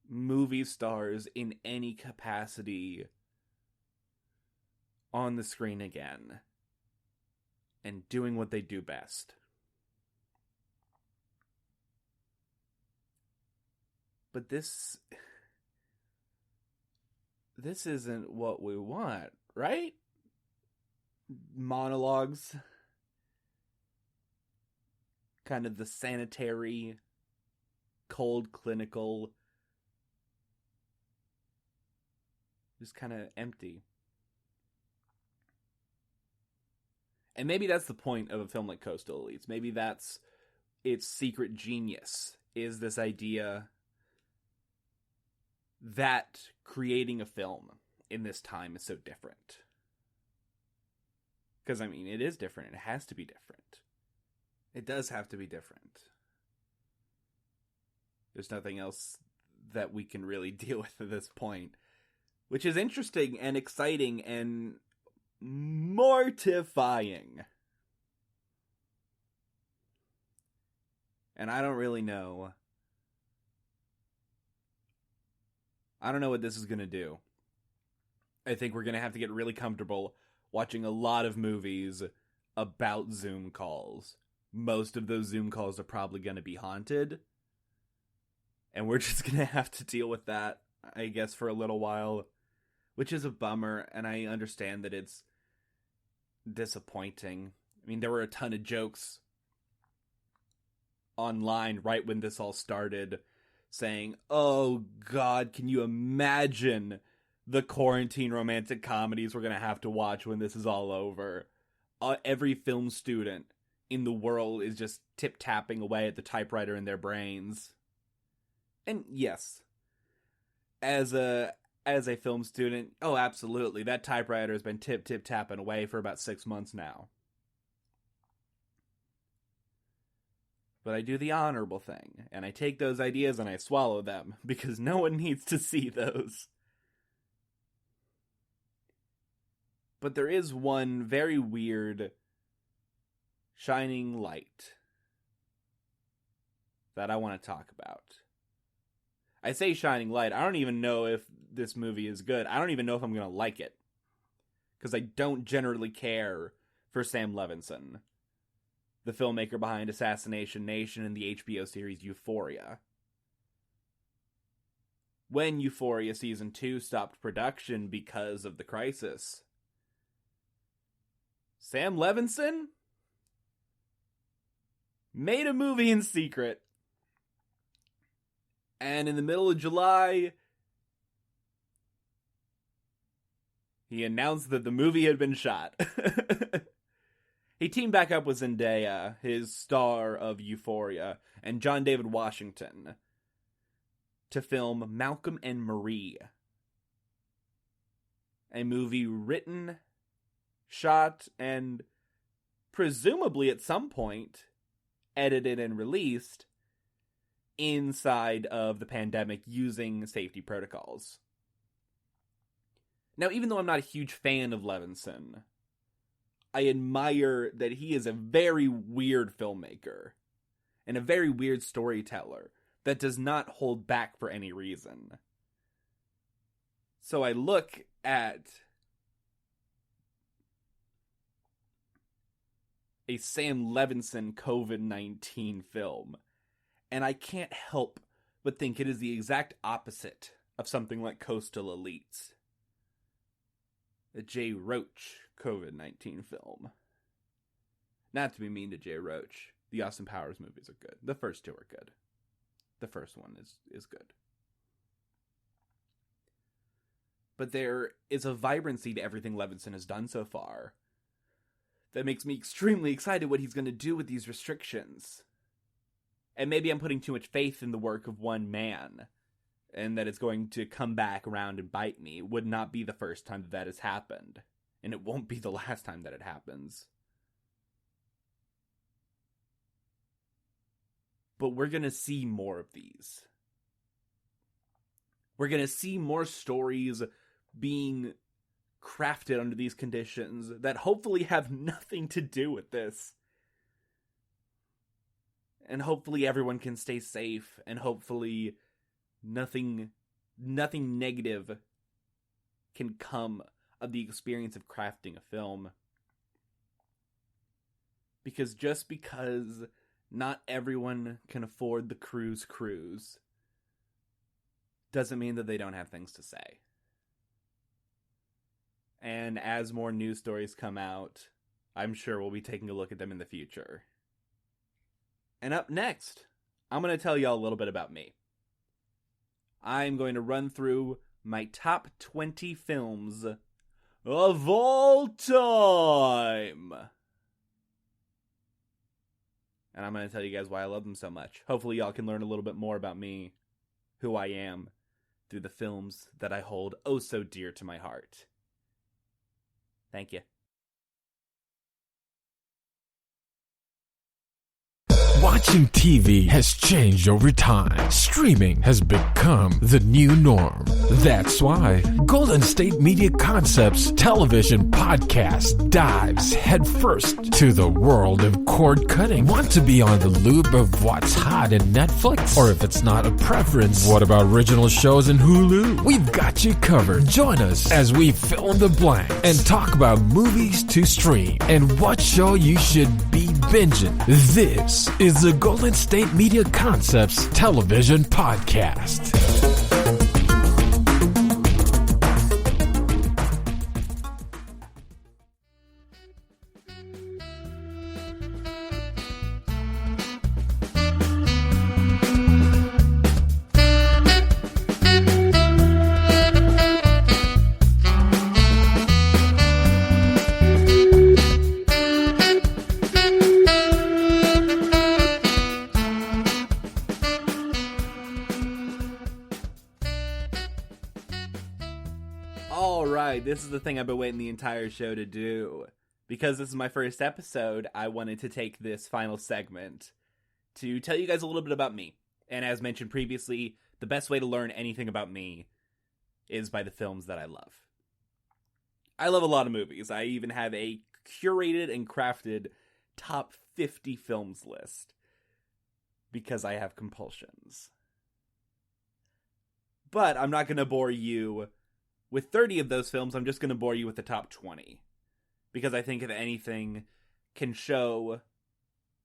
movie stars in any capacity on the screen again and doing what they do best. But this isn't what we want, right? Monologues, kind of the sanitary, cold, clinical, just kind of empty. And maybe that's the point of a film like Coastal Elites. Maybe that's its secret genius, is this idea that creating a film in this time is so different. Because, I mean, it is different. It has to be different. It does have to be different. There's nothing else that we can really deal with at this point. Which is interesting and exciting and mortifying. And I don't really know. I don't know what this is going to do. I think we're going to have to get really comfortable watching a lot of movies about Zoom calls. Most of those Zoom calls are probably going to be haunted. And we're just going to have to deal with that, I guess, for a little while. Which is a bummer, and I understand that it's disappointing. I mean, there were a ton of jokes online right when this all started saying, oh God, can you imagine the quarantine romantic comedies we're going to have to watch when this is all over? Every film student in the world is just tip-tapping away at the typewriter in their brains. And yes, as a film student, oh, absolutely, that typewriter has been tip-tapping away for about 6 months now. But I do the honorable thing, and I take those ideas and I swallow them, because no one needs to see those. But there is one very weird shining light that I want to talk about. I say shining light, I don't even know if this movie is good. I don't even know if I'm going to like it. Because I don't generally care for Sam Levinson, the filmmaker behind Assassination Nation and the HBO series Euphoria. When Euphoria Season 2 stopped production because of the crisis, Sam Levinson made a movie in secret. And in the middle of July, he announced that the movie had been shot. He teamed back up with Zendaya, his star of Euphoria, and John David Washington to film Malcolm and Marie, a movie written, shot, and presumably at some point edited and released inside of the pandemic using safety protocols. Now, even though I'm not a huge fan of Levinson, I admire that he is a very weird filmmaker and a very weird storyteller that does not hold back for any reason. So I look at a Sam Levinson COVID-19 film, and I can't help but think it is the exact opposite of something like Coastal Elites, a Jay Roach COVID-19 film. Not to be mean to Jay Roach, the Austin Powers movies are good. The first two are good. The first one is good. But there is a vibrancy to everything Levinson has done so far that makes me extremely excited what he's going to do with these restrictions. And maybe I'm putting too much faith in the work of one man, and that it's going to come back around and bite me. It would not be the first time that has happened, and it won't be the last time that it happens. But we're going to see more of these. We're going to see more stories being crafted under these conditions that hopefully have nothing to do with this. And hopefully everyone can stay safe, and hopefully nothing negative can come of the experience of crafting a film. Because just because not everyone can afford the cruise doesn't mean that they don't have things to say. And as more news stories come out, I'm sure we'll be taking a look at them in the future. And up next, I'm going to tell y'all a little bit about me. I'm going to run through my top 20 films of all time. And I'm going to tell you guys why I love them so much. Hopefully y'all can learn a little bit more about me, who I am, through the films that I hold oh so dear to my heart. Thank you. Watching TV has changed over time. Streaming has become the new norm. That's why Golden State Media Concepts television podcast dives headfirst to the world of cord cutting. Want to be on the loop of what's hot in Netflix? Or if it's not a preference, what about original shows in Hulu? We've got you covered. Join us as we fill in the blanks and talk about movies to stream and what show you should be binging. This is the Golden State Media Concepts television podcast. This is the thing I've been waiting the entire show to do. Because this is my first episode, I wanted to take this final segment to tell you guys a little bit about me. And as mentioned previously, the best way to learn anything about me is by the films that I love. I love a lot of movies. I even have a curated and crafted top 50 films list. Because I have compulsions. But I'm not going to bore you with 30 of those films. I'm just going to bore you with the top 20. Because I think if anything can show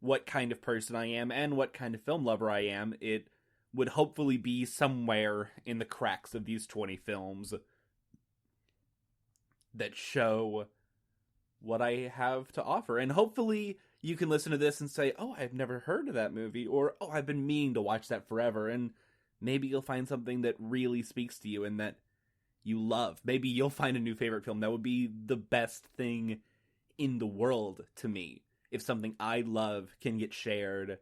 what kind of person I am and what kind of film lover I am, it would hopefully be somewhere in the cracks of these 20 films that show what I have to offer. And hopefully you can listen to this and say, oh, I've never heard of that movie, or, oh, I've been meaning to watch that forever. And maybe you'll find something that really speaks to you and that you love. Maybe you'll find a new favorite film. That would be the best thing in the world to me, if something I love can get shared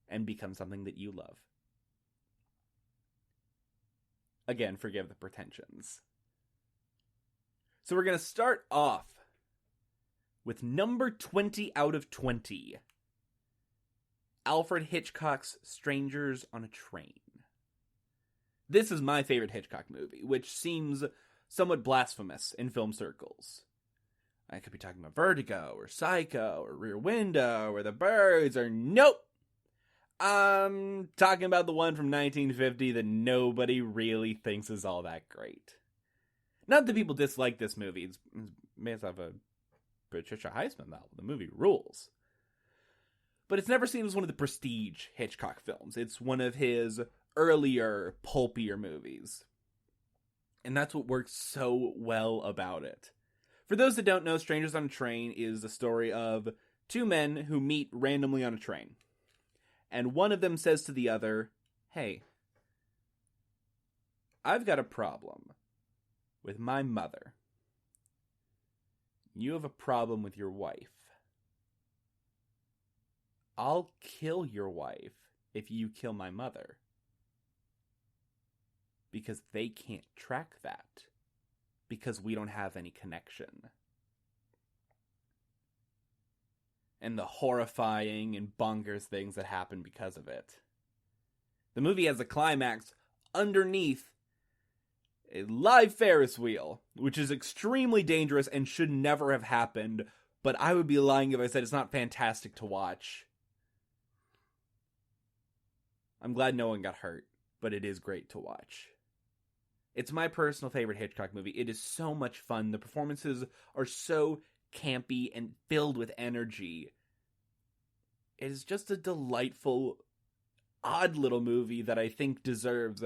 and become something that you love. Again, forgive the pretensions. So we're going to start off with number 20 out of 20. Alfred Hitchcock's Strangers on a Train. This is my favorite Hitchcock movie, which seems somewhat blasphemous in film circles. I could be talking about Vertigo, or Psycho, or Rear Window, or The Birds, or nope! I'm talking about the one from 1950 that nobody really thinks is all that great. Not that people dislike this movie. It's based off a Patricia Highsmith novel. The movie rules. But it's never seen as one of the prestige Hitchcock films. It's one of his earlier, pulpier movies. And that's what works so well about it. For those that don't know, Strangers on a Train is the story of two men who meet randomly on a train. And one of them says to the other, hey, I've got a problem with my mother. You have a problem with your wife. I'll kill your wife if you kill my mother. Because they can't track that. Because we don't have any connection. And the horrifying and bonkers things that happen because of it. The movie has a climax underneath a live Ferris wheel, which is extremely dangerous and should never have happened, but I would be lying if I said it's not fantastic to watch. I'm glad no one got hurt, but it is great to watch. It's my personal favorite Hitchcock movie. It is so much fun. The performances are so campy and filled with energy. It is just a delightful, odd little movie that I think deserves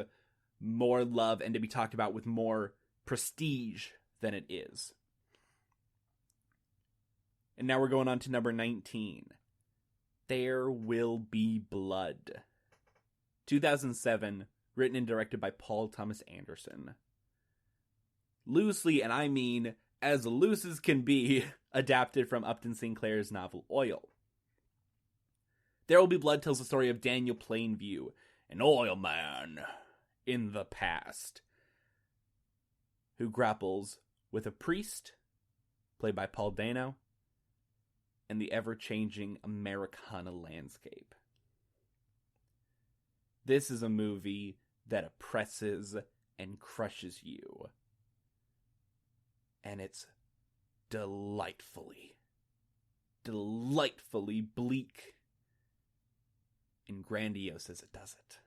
more love and to be talked about with more prestige than it is. And now we're going on to number 19. There Will Be Blood. 2007, written and directed by Paul Thomas Anderson. Loosely, and I mean as loose as can be, adapted from Upton Sinclair's novel Oil. There Will Be Blood tells the story of Daniel Plainview, an oil man in the past, who grapples with a priest, played by Paul Dano, and the ever-changing Americana landscape. This is a movie that oppresses and crushes you. And it's delightfully bleak and grandiose as it does it.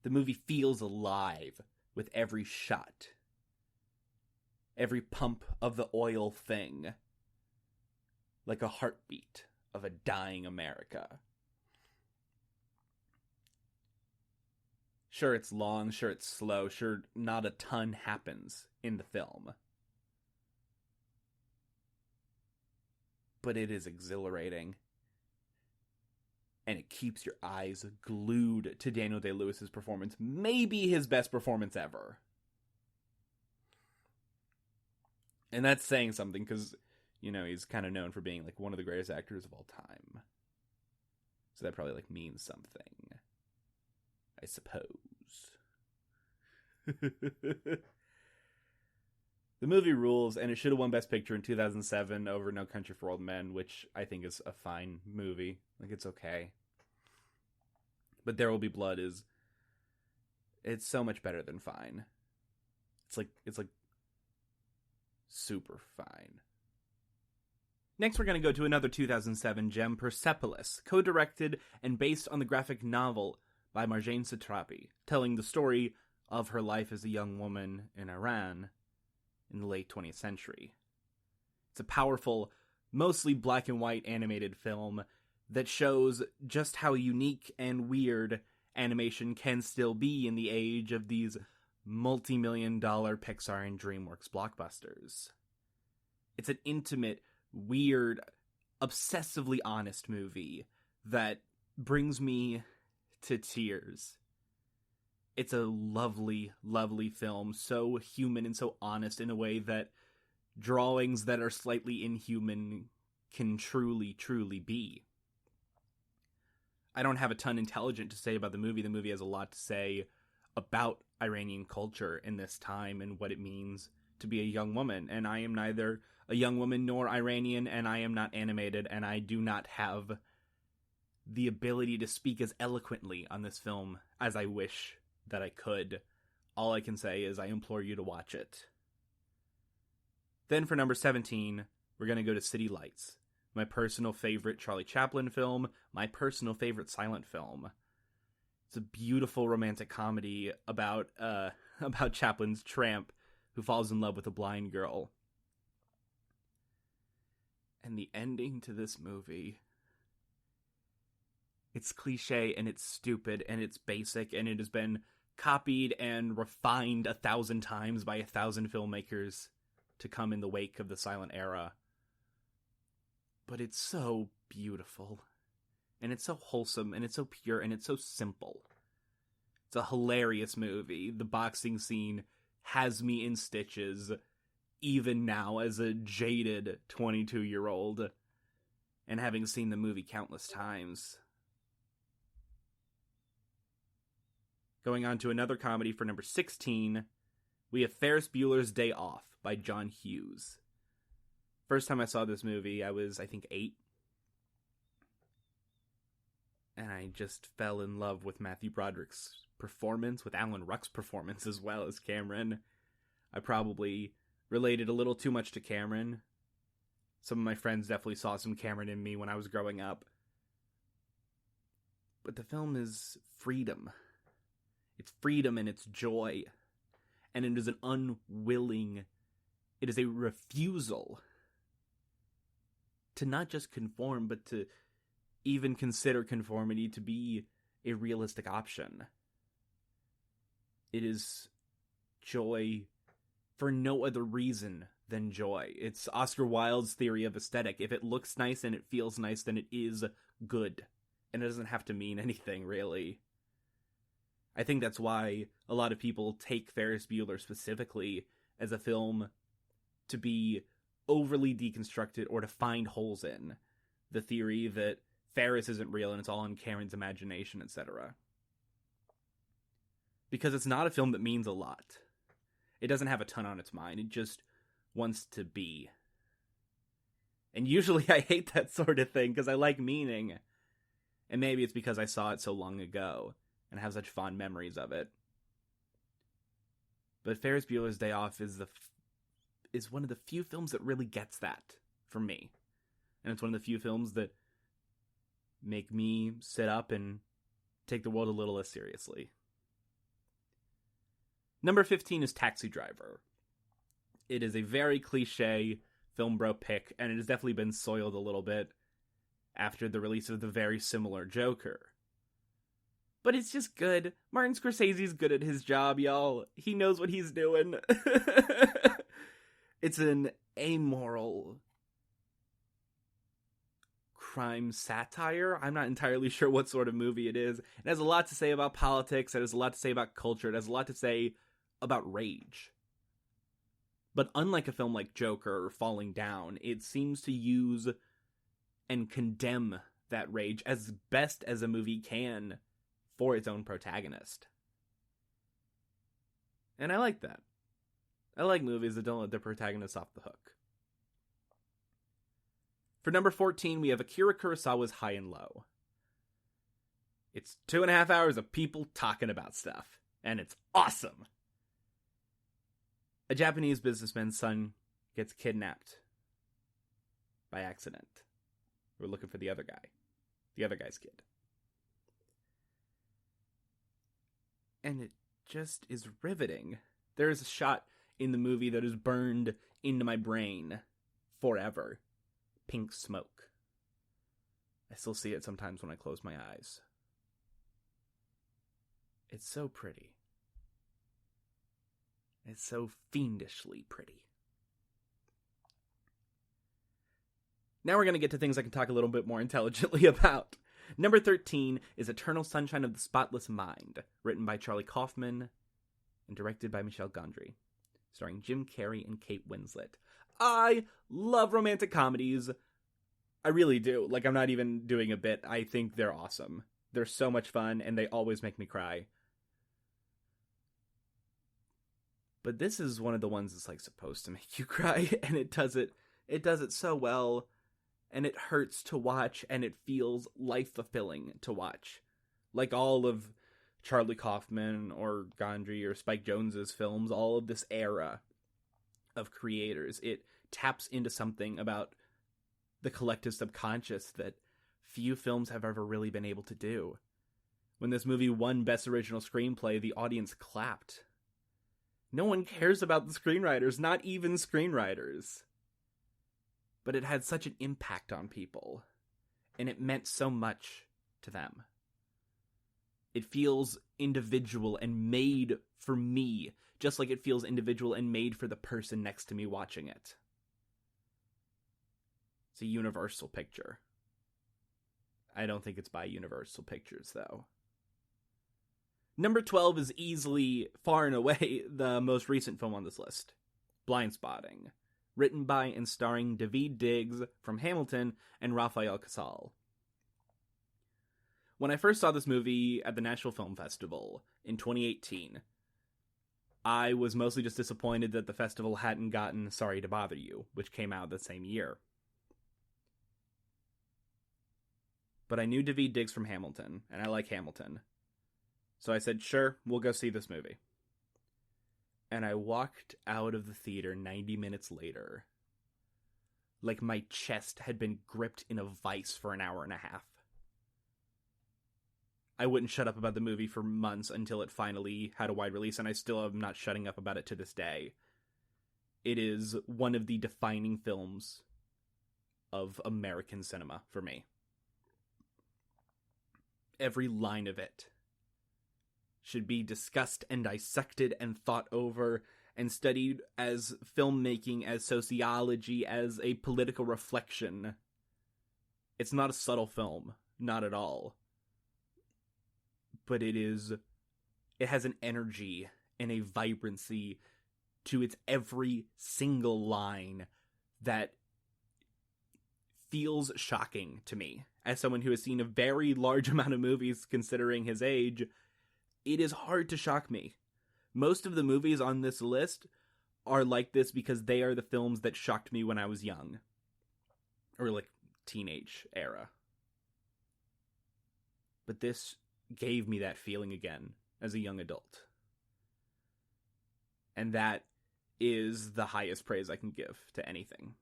The movie feels alive with every shot, every pump of the oil thing, like a heartbeat of a dying America. Sure, it's long, sure, it's slow, sure, not a ton happens in the film. But it is exhilarating. And it keeps your eyes glued to Daniel Day-Lewis's performance. Maybe his best performance ever. And that's saying something, because, you know, he's kind of known for being, like, one of the greatest actors of all time. So that probably, like, means something. I suppose. The movie rules, and it should have won Best Picture in 2007 over No Country for Old Men, which I think is a fine movie. Like, it's okay. But There Will Be Blood it's so much better than fine. It's like super fine. Next, we're going to go to another 2007 gem, Persepolis, co-directed and based on the graphic novel by Marjane Satrapi, telling the story of her life as a young woman in Iran in the late 20th century. It's a powerful, mostly black and white animated film that shows just how unique and weird animation can still be in the age of these multi-million-dollar Pixar and DreamWorks blockbusters. It's an intimate, weird, obsessively honest movie that brings me to tears. It's a lovely, lovely film, so human and so honest in a way that drawings that are slightly inhuman can truly, truly be. I don't have a ton intelligent to say about the movie. The movie has a lot to say about Iranian culture in this time and what it means to be a young woman. And I am neither a young woman nor Iranian, and I am not animated, and I do not have the ability to speak as eloquently on this film as I wish that I could. All I can say is I implore you to watch it. Then for number 17, we're going to go to City Lights, my personal favorite Charlie Chaplin film, my personal favorite silent film. It's a beautiful romantic comedy about Chaplin's tramp who falls in love with a blind girl. And the ending to this movie, it's cliche and it's stupid and it's basic and it has been copied and refined 1,000 times by 1,000 filmmakers to come in the wake of the silent era. But it's so beautiful. And it's so wholesome, and it's so pure, and it's so simple. It's a hilarious movie. The boxing scene has me in stitches, even now as a jaded 22-year-old, and having seen the movie countless times. Going on to another comedy for number 16, we have Ferris Bueller's Day Off by John Hughes. First time I saw this movie, I was, I think, 8. And I just fell in love with Matthew Broderick's performance, with Alan Ruck's performance as well as Cameron. I probably related a little too much to Cameron. Some of my friends definitely saw some Cameron in me when I was growing up. But the film is freedom. It's freedom and it's joy. And it is an unwilling, it is a refusal to not just conform, but to even consider conformity to be a realistic option. It is joy for no other reason than joy. It's Oscar Wilde's theory of aesthetic. If it looks nice and it feels nice, then it is good. And it doesn't have to mean anything, really. I think that's why a lot of people take Ferris Bueller specifically as a film to be overly deconstructed or to find holes in. The theory that Ferris isn't real and it's all in Karen's imagination, etc. Because it's not a film that means a lot. It doesn't have a ton on its mind. It just wants to be. And usually I hate that sort of thing because I like meaning. And maybe it's because I saw it so long ago and have such fond memories of it. But Ferris Bueller's Day Off is one of the few films that really gets that for me. And it's one of the few films that make me sit up and take the world a little less seriously. Number 15 is Taxi Driver. It is a very cliche film bro pick, and it has definitely been soiled a little bit after the release of the very similar Joker. But it's just good. Martin Scorsese's good at his job, y'all. He knows what he's doing. It's an amoral crime satire. I'm not entirely sure what sort of movie it is. It has a lot to say about politics. It has a lot to say about culture. It has a lot to say about rage. But unlike a film like Joker or Falling Down, it seems to use and condemn that rage as best as a movie can for its own protagonist. And I like that. I like movies that don't let their protagonists off the hook. For number 14, we have Akira Kurosawa's High and Low. It's 2.5 hours of people talking about stuff, and it's awesome. A Japanese businessman's son gets kidnapped by accident. We're looking for the other guy's kid. And it just is riveting. There is a shot in the movie that is burned into my brain forever. Pink smoke. I still see it sometimes when I close my eyes. It's so pretty. It's so fiendishly pretty. Now we're going to get to things I can talk a little bit more intelligently about. Number 13 is Eternal Sunshine of the Spotless Mind, written by Charlie Kaufman and directed by Michel Gondry, starring Jim Carrey and Kate Winslet. I love romantic comedies. I really do. Like, I'm not even doing a bit. I think they're awesome. They're so much fun, and they always make me cry. But this is one of the ones that's, like, supposed to make you cry, and it does it so well. And it hurts to watch, and it feels life-fulfilling to watch. Like all of Charlie Kaufman or Gondry or Spike Jonze's films, all of this era of creators, it taps into something about the collective subconscious that few films have ever really been able to do. When this movie won Best Original Screenplay, the audience clapped. No one cares about the screenwriters, not even screenwriters. But it had such an impact on people, and it meant so much to them. It feels individual and made for me, just like it feels individual and made for the person next to me watching it. It's a Universal picture. I don't think it's by Universal Pictures, though. Number 12 is easily, far and away, the most recent film on this list. Blindspotting. Written by and starring David Diggs from Hamilton and Raphael Casal. When I first saw this movie at the Nashville Film Festival in 2018, I was mostly just disappointed that the festival hadn't gotten Sorry to Bother You, which came out the same year. But I knew David Diggs from Hamilton, and I like Hamilton. So I said, sure, we'll go see this movie. And I walked out of the theater 90 minutes later, like my chest had been gripped in a vice for an hour and a half. I wouldn't shut up about the movie for months until it finally had a wide release, and I still am not shutting up about it to this day. It is one of the defining films of American cinema for me. Every line of it should be discussed and dissected and thought over and studied as filmmaking, as sociology, as a political reflection. It's not a subtle film, not at all. But it has an energy and a vibrancy to its every single line that feels shocking to me. As someone who has seen a very large amount of movies considering his age, it is hard to shock me. Most of the movies on this list are like this because they are the films that shocked me when I was young. Or like teenage era. But this gave me that feeling again as a young adult. And that is the highest praise I can give to anything.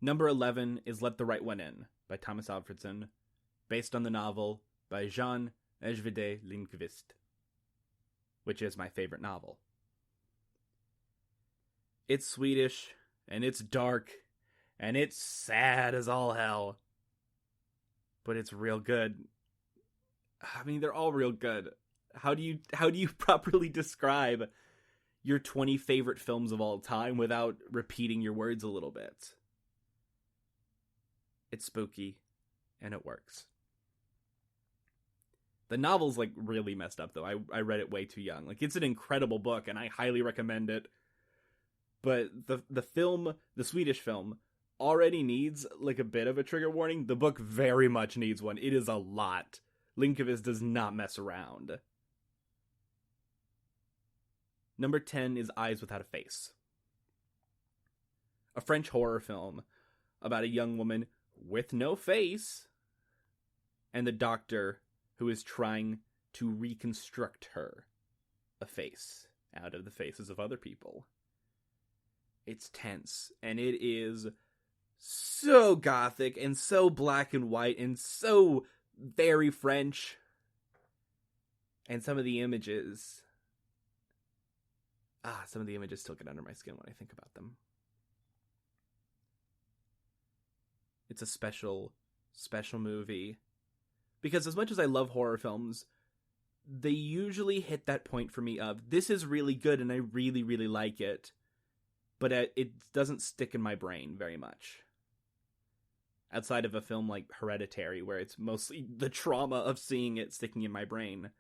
Number 11 is Let the Right One In by Thomas Alfredson, based on the novel by Jean Ajvide Lindqvist, which is my favorite novel. It's Swedish, and it's dark, and it's sad as all hell, but it's real good. I mean, they're all real good. How do you properly describe your 20 favorite films of all time without repeating your words a little bit? It's spooky, and it works. The novel's, like, really messed up, though. I read it way too young. Like, it's an incredible book, and I highly recommend it. But the film, the Swedish film, already needs, like, a bit of a trigger warning. The book very much needs one. It is a lot. Lindqvist does not mess around. Number 10 is Eyes Without a Face. A French horror film about a young woman with no face and the doctor who is trying to reconstruct her a face out of the faces of other people. It's tense, and it is so gothic and so black and white and so very French. And some of the images still get under my skin when I think about them. It's a special, special movie. Because as much as I love horror films, they usually hit that point for me of, this is really good and I really, really like it, but it doesn't stick in my brain very much. Outside of a film like Hereditary, where it's mostly the trauma of seeing it sticking in my brain.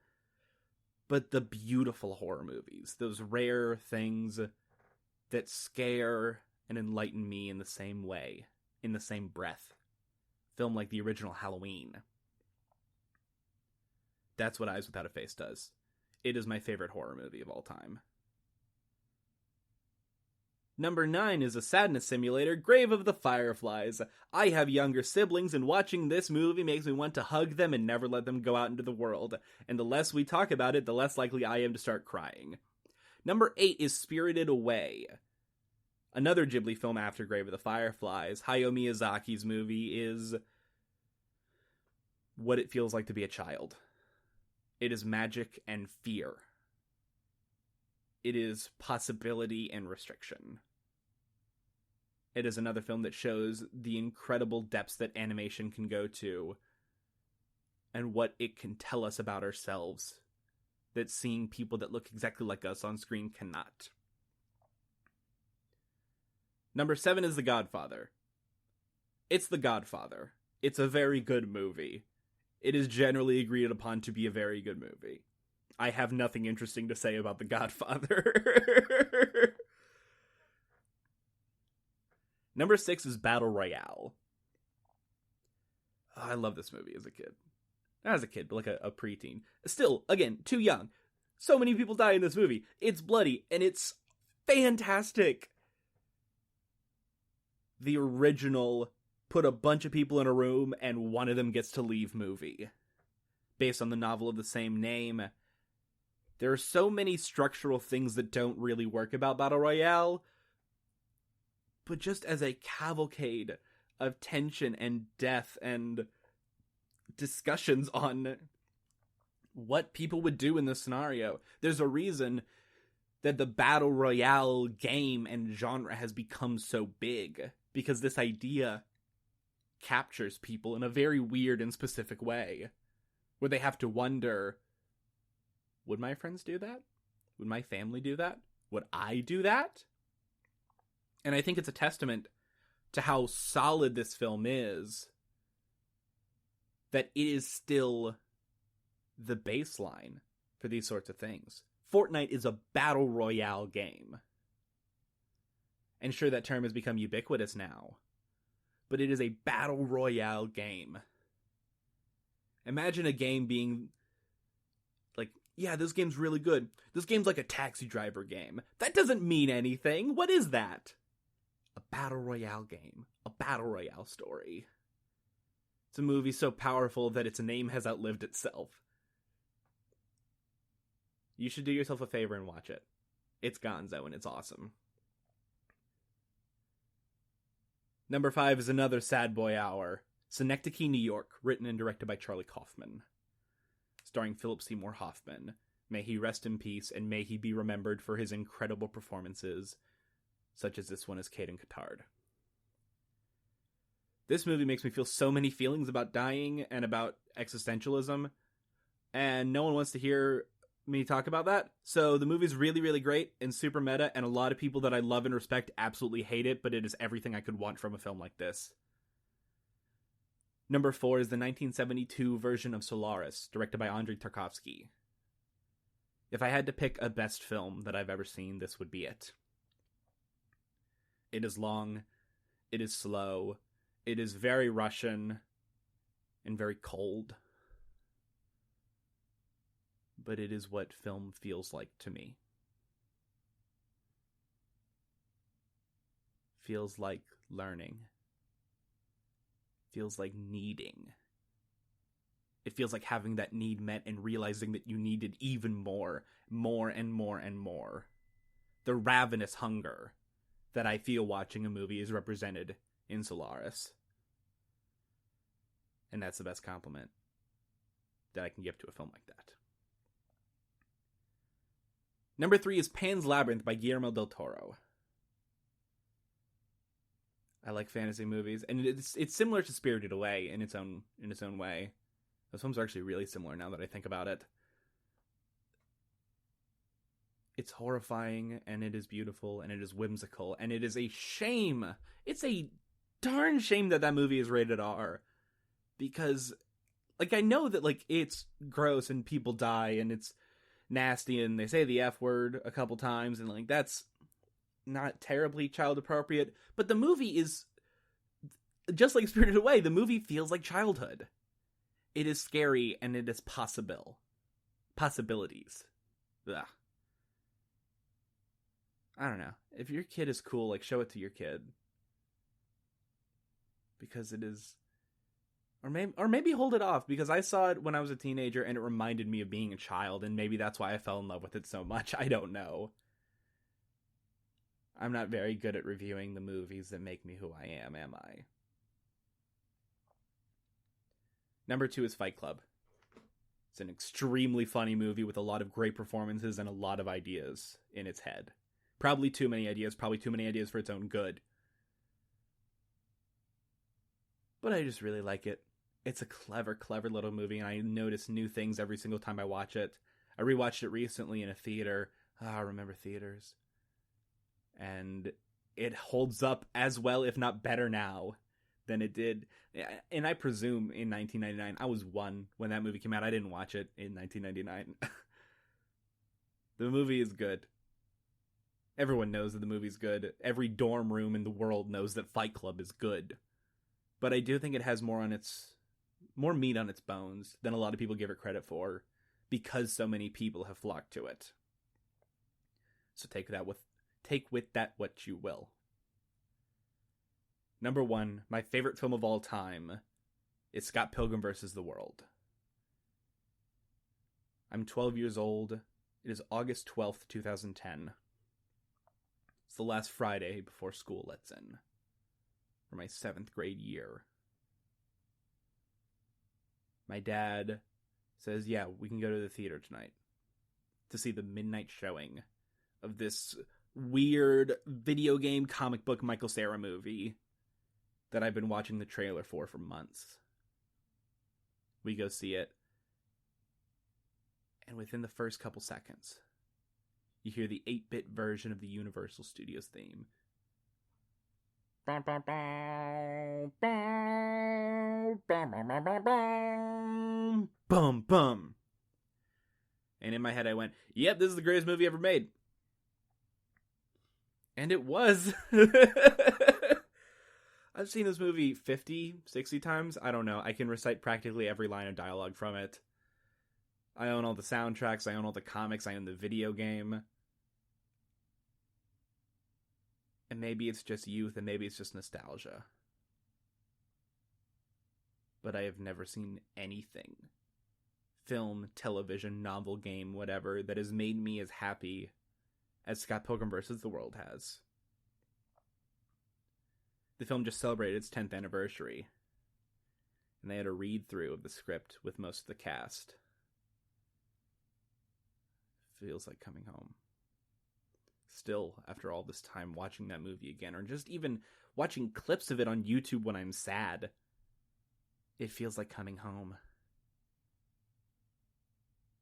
But the beautiful horror movies, those rare things that scare and enlighten me in the same way, in the same breath. Film like the original Halloween. That's what Eyes Without a Face does. It is my favorite horror movie of all time. Number 9 is a sadness simulator, Grave of the Fireflies. I have younger siblings, and watching this movie makes me want to hug them and never let them go out into the world. And the less we talk about it, the less likely I am to start crying. Number 8 is Spirited Away. Another Ghibli film after Grave of the Fireflies. Hayao Miyazaki's movie is what it feels like to be a child. It is magic and fear. It is possibility and restriction. It is another film that shows the incredible depths that animation can go to and what it can tell us about ourselves that seeing people that look exactly like us on screen cannot. Number 7 is The Godfather. It's The Godfather. It's a very good movie. It is generally agreed upon to be a very good movie. I have nothing interesting to say about The Godfather. Number 6 is Battle Royale. Oh, I love this movie as a kid. Not as a kid, but like a preteen. Still, again, too young. So many people die in this movie. It's bloody, and it's fantastic. The original put a bunch of people in a room and one of them gets to leave movie. Based on the novel of the same name. There are so many structural things that don't really work about Battle Royale. But just as a cavalcade of tension and death and discussions on what people would do in this scenario. There's a reason that the Battle Royale game and genre has become so big. Because this idea captures people in a very weird and specific way. Where they have to wonder, would my friends do that? Would my family do that? Would I do that? And I think it's a testament to how solid this film is, that it is still the baseline for these sorts of things. Fortnite is a battle royale game. And sure, that term has become ubiquitous now, but it is a battle royale game. Imagine a game being like, yeah, this game's really good. This game's like a taxi driver game. That doesn't mean anything. What is that? A battle royale game. A battle royale story. It's a movie so powerful that its name has outlived itself. You should do yourself a favor and watch it. It's Gonzo and it's awesome. Number 5 is another sad boy hour. Synecdoche, New York, written and directed by Charlie Kaufman. Starring Philip Seymour Hoffman. May he rest in peace, and may he be remembered for his incredible performances, such as this one as Caden Cotard. This movie makes me feel so many feelings about dying and about existentialism, and no one wants to hear me talk about that. So the movie's really, really great and super meta, and a lot of people that I love and respect absolutely hate it, but it is everything I could want from a film like this. Number 4 is the 1972 version of Solaris, directed by Andrei Tarkovsky. If I had to pick a best film that I've ever seen, this would be it. It is long, it is slow, it is very Russian, and very cold. But it is what film feels like to me. Feels like learning. Feels like needing. It feels like having that need met and realizing that you needed even more and more and more. The ravenous hunger that I feel watching a movie is represented in Solaris. And that's the best compliment that I can give to a film like that. Number 3 is Pan's Labyrinth by Guillermo del Toro. I like fantasy movies, and it's similar to Spirited Away in its own way. Those films are actually really similar now that I think about it. It's horrifying, and it is beautiful, and it is whimsical, and it is a shame. It's a darn shame that that movie is rated R. Because, like, I know that, like, it's gross and people die and it's nasty and they say the F word a couple times and, like, that's not terribly child appropriate. But the movie is, just like Spirited Away, the movie feels like childhood. It is scary and it is possibilities. Ugh. I don't know. If your kid is cool, like, show it to your kid. Because it is... Or maybe hold it off, because I saw it when I was a teenager and it reminded me of being a child, and maybe that's why I fell in love with it so much. I don't know. I'm not very good at reviewing the movies that make me who I am I? Number 2 is Fight Club. It's an extremely funny movie with a lot of great performances and a lot of ideas in its head. Probably too many ideas for its own good. But I just really like it. It's a clever, clever little movie, and I notice new things every single time I watch it. I rewatched it recently in a theater. I remember theaters. And it holds up as well, if not better now, than it did. And I presume in 1999, I was 1 when that movie came out. I didn't watch it in 1999. The movie is good. Everyone knows that the movie's good. Every dorm room in the world knows that Fight Club is good. But I do think it has more meat on its bones than a lot of people give it credit for, because so many people have flocked to it. So take with that what you will. Number 1, my favorite film of all time, is Scott Pilgrim vs. the World. I'm 12 years old. It is August 12th, 2010. It's the last Friday before school lets in. For my 7th grade year. My dad says, yeah, we can go to the theater tonight to see the midnight showing of this weird video game comic book Michael Cera movie that I've been watching the trailer for months. We go see it. And within the first couple seconds, you hear the 8-bit version of the Universal Studios theme. Bum, bum. And in my head I went, yep, this is the greatest movie ever made. And it was. I've seen this movie 50, 60 times. I don't know. I can recite practically every line of dialogue from it. I own all the soundtracks. I own all the comics. I own the video game. And maybe it's just youth, and maybe it's just nostalgia. But I have never seen anything, film, television, novel, game, whatever, that has made me as happy as Scott Pilgrim vs. the World has. The film just celebrated its 10th anniversary, and they had a read-through of the script with most of the cast. Feels like coming home. Still, after all this time, watching that movie again, or just even watching clips of it on YouTube when I'm sad, it feels like coming home.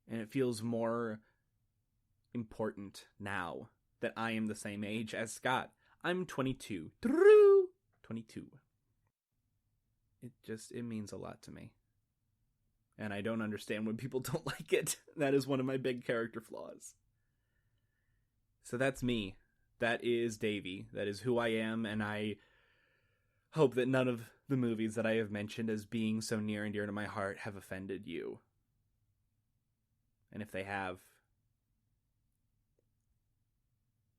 And it feels more important now that I am the same age as Scott. I'm 22. 22. It means a lot to me. And I don't understand when people don't like it. That is one of my big character flaws. So that's me. That is Davey. That is who I am, and I hope that none of the movies that I have mentioned as being so near and dear to my heart have offended you. And if they have,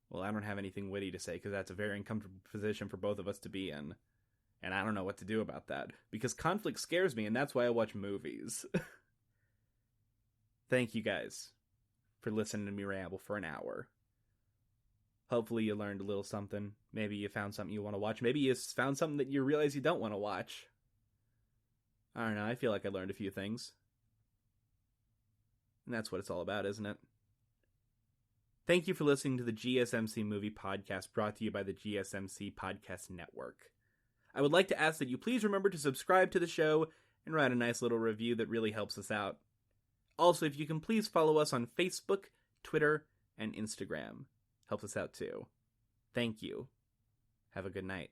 well, I don't have anything witty to say, because that's a very uncomfortable position for both of us to be in. And I don't know what to do about that, because conflict scares me, and that's why I watch movies. Thank you guys for listening to me ramble for an hour. Hopefully you learned a little something. Maybe you found something you want to watch. Maybe you found something that you realize you don't want to watch. I don't know, I feel like I learned a few things. And that's what it's all about, isn't it? Thank you for listening to the GSMC Movie Podcast, brought to you by the GSMC Podcast Network. I would like to ask that you please remember to subscribe to the show and write a nice little review that really helps us out. Also, if you can please follow us on Facebook, Twitter, and Instagram. Helps us out too. Thank you. Have a good night.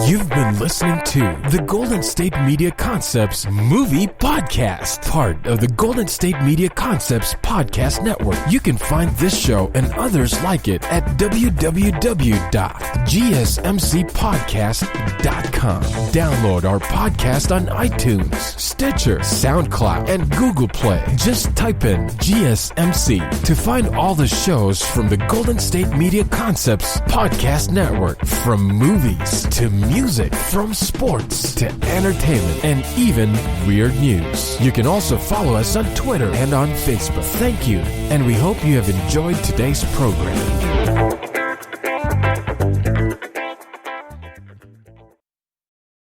You've been listening to the Golden State Media Concepts Movie Podcast, part of the Golden State Media Concepts Podcast Network. You can find this show and others like it at www.gsmcpodcast.com. Download our podcast on iTunes, Stitcher, SoundCloud, and Google Play. Just type in GSMC to find all the shows from the Golden State Media Concepts Podcast Network, from movies to music, from sports to entertainment, and even weird news. You can also follow us on Twitter and on Facebook. Thank you, and we hope you have enjoyed today's program.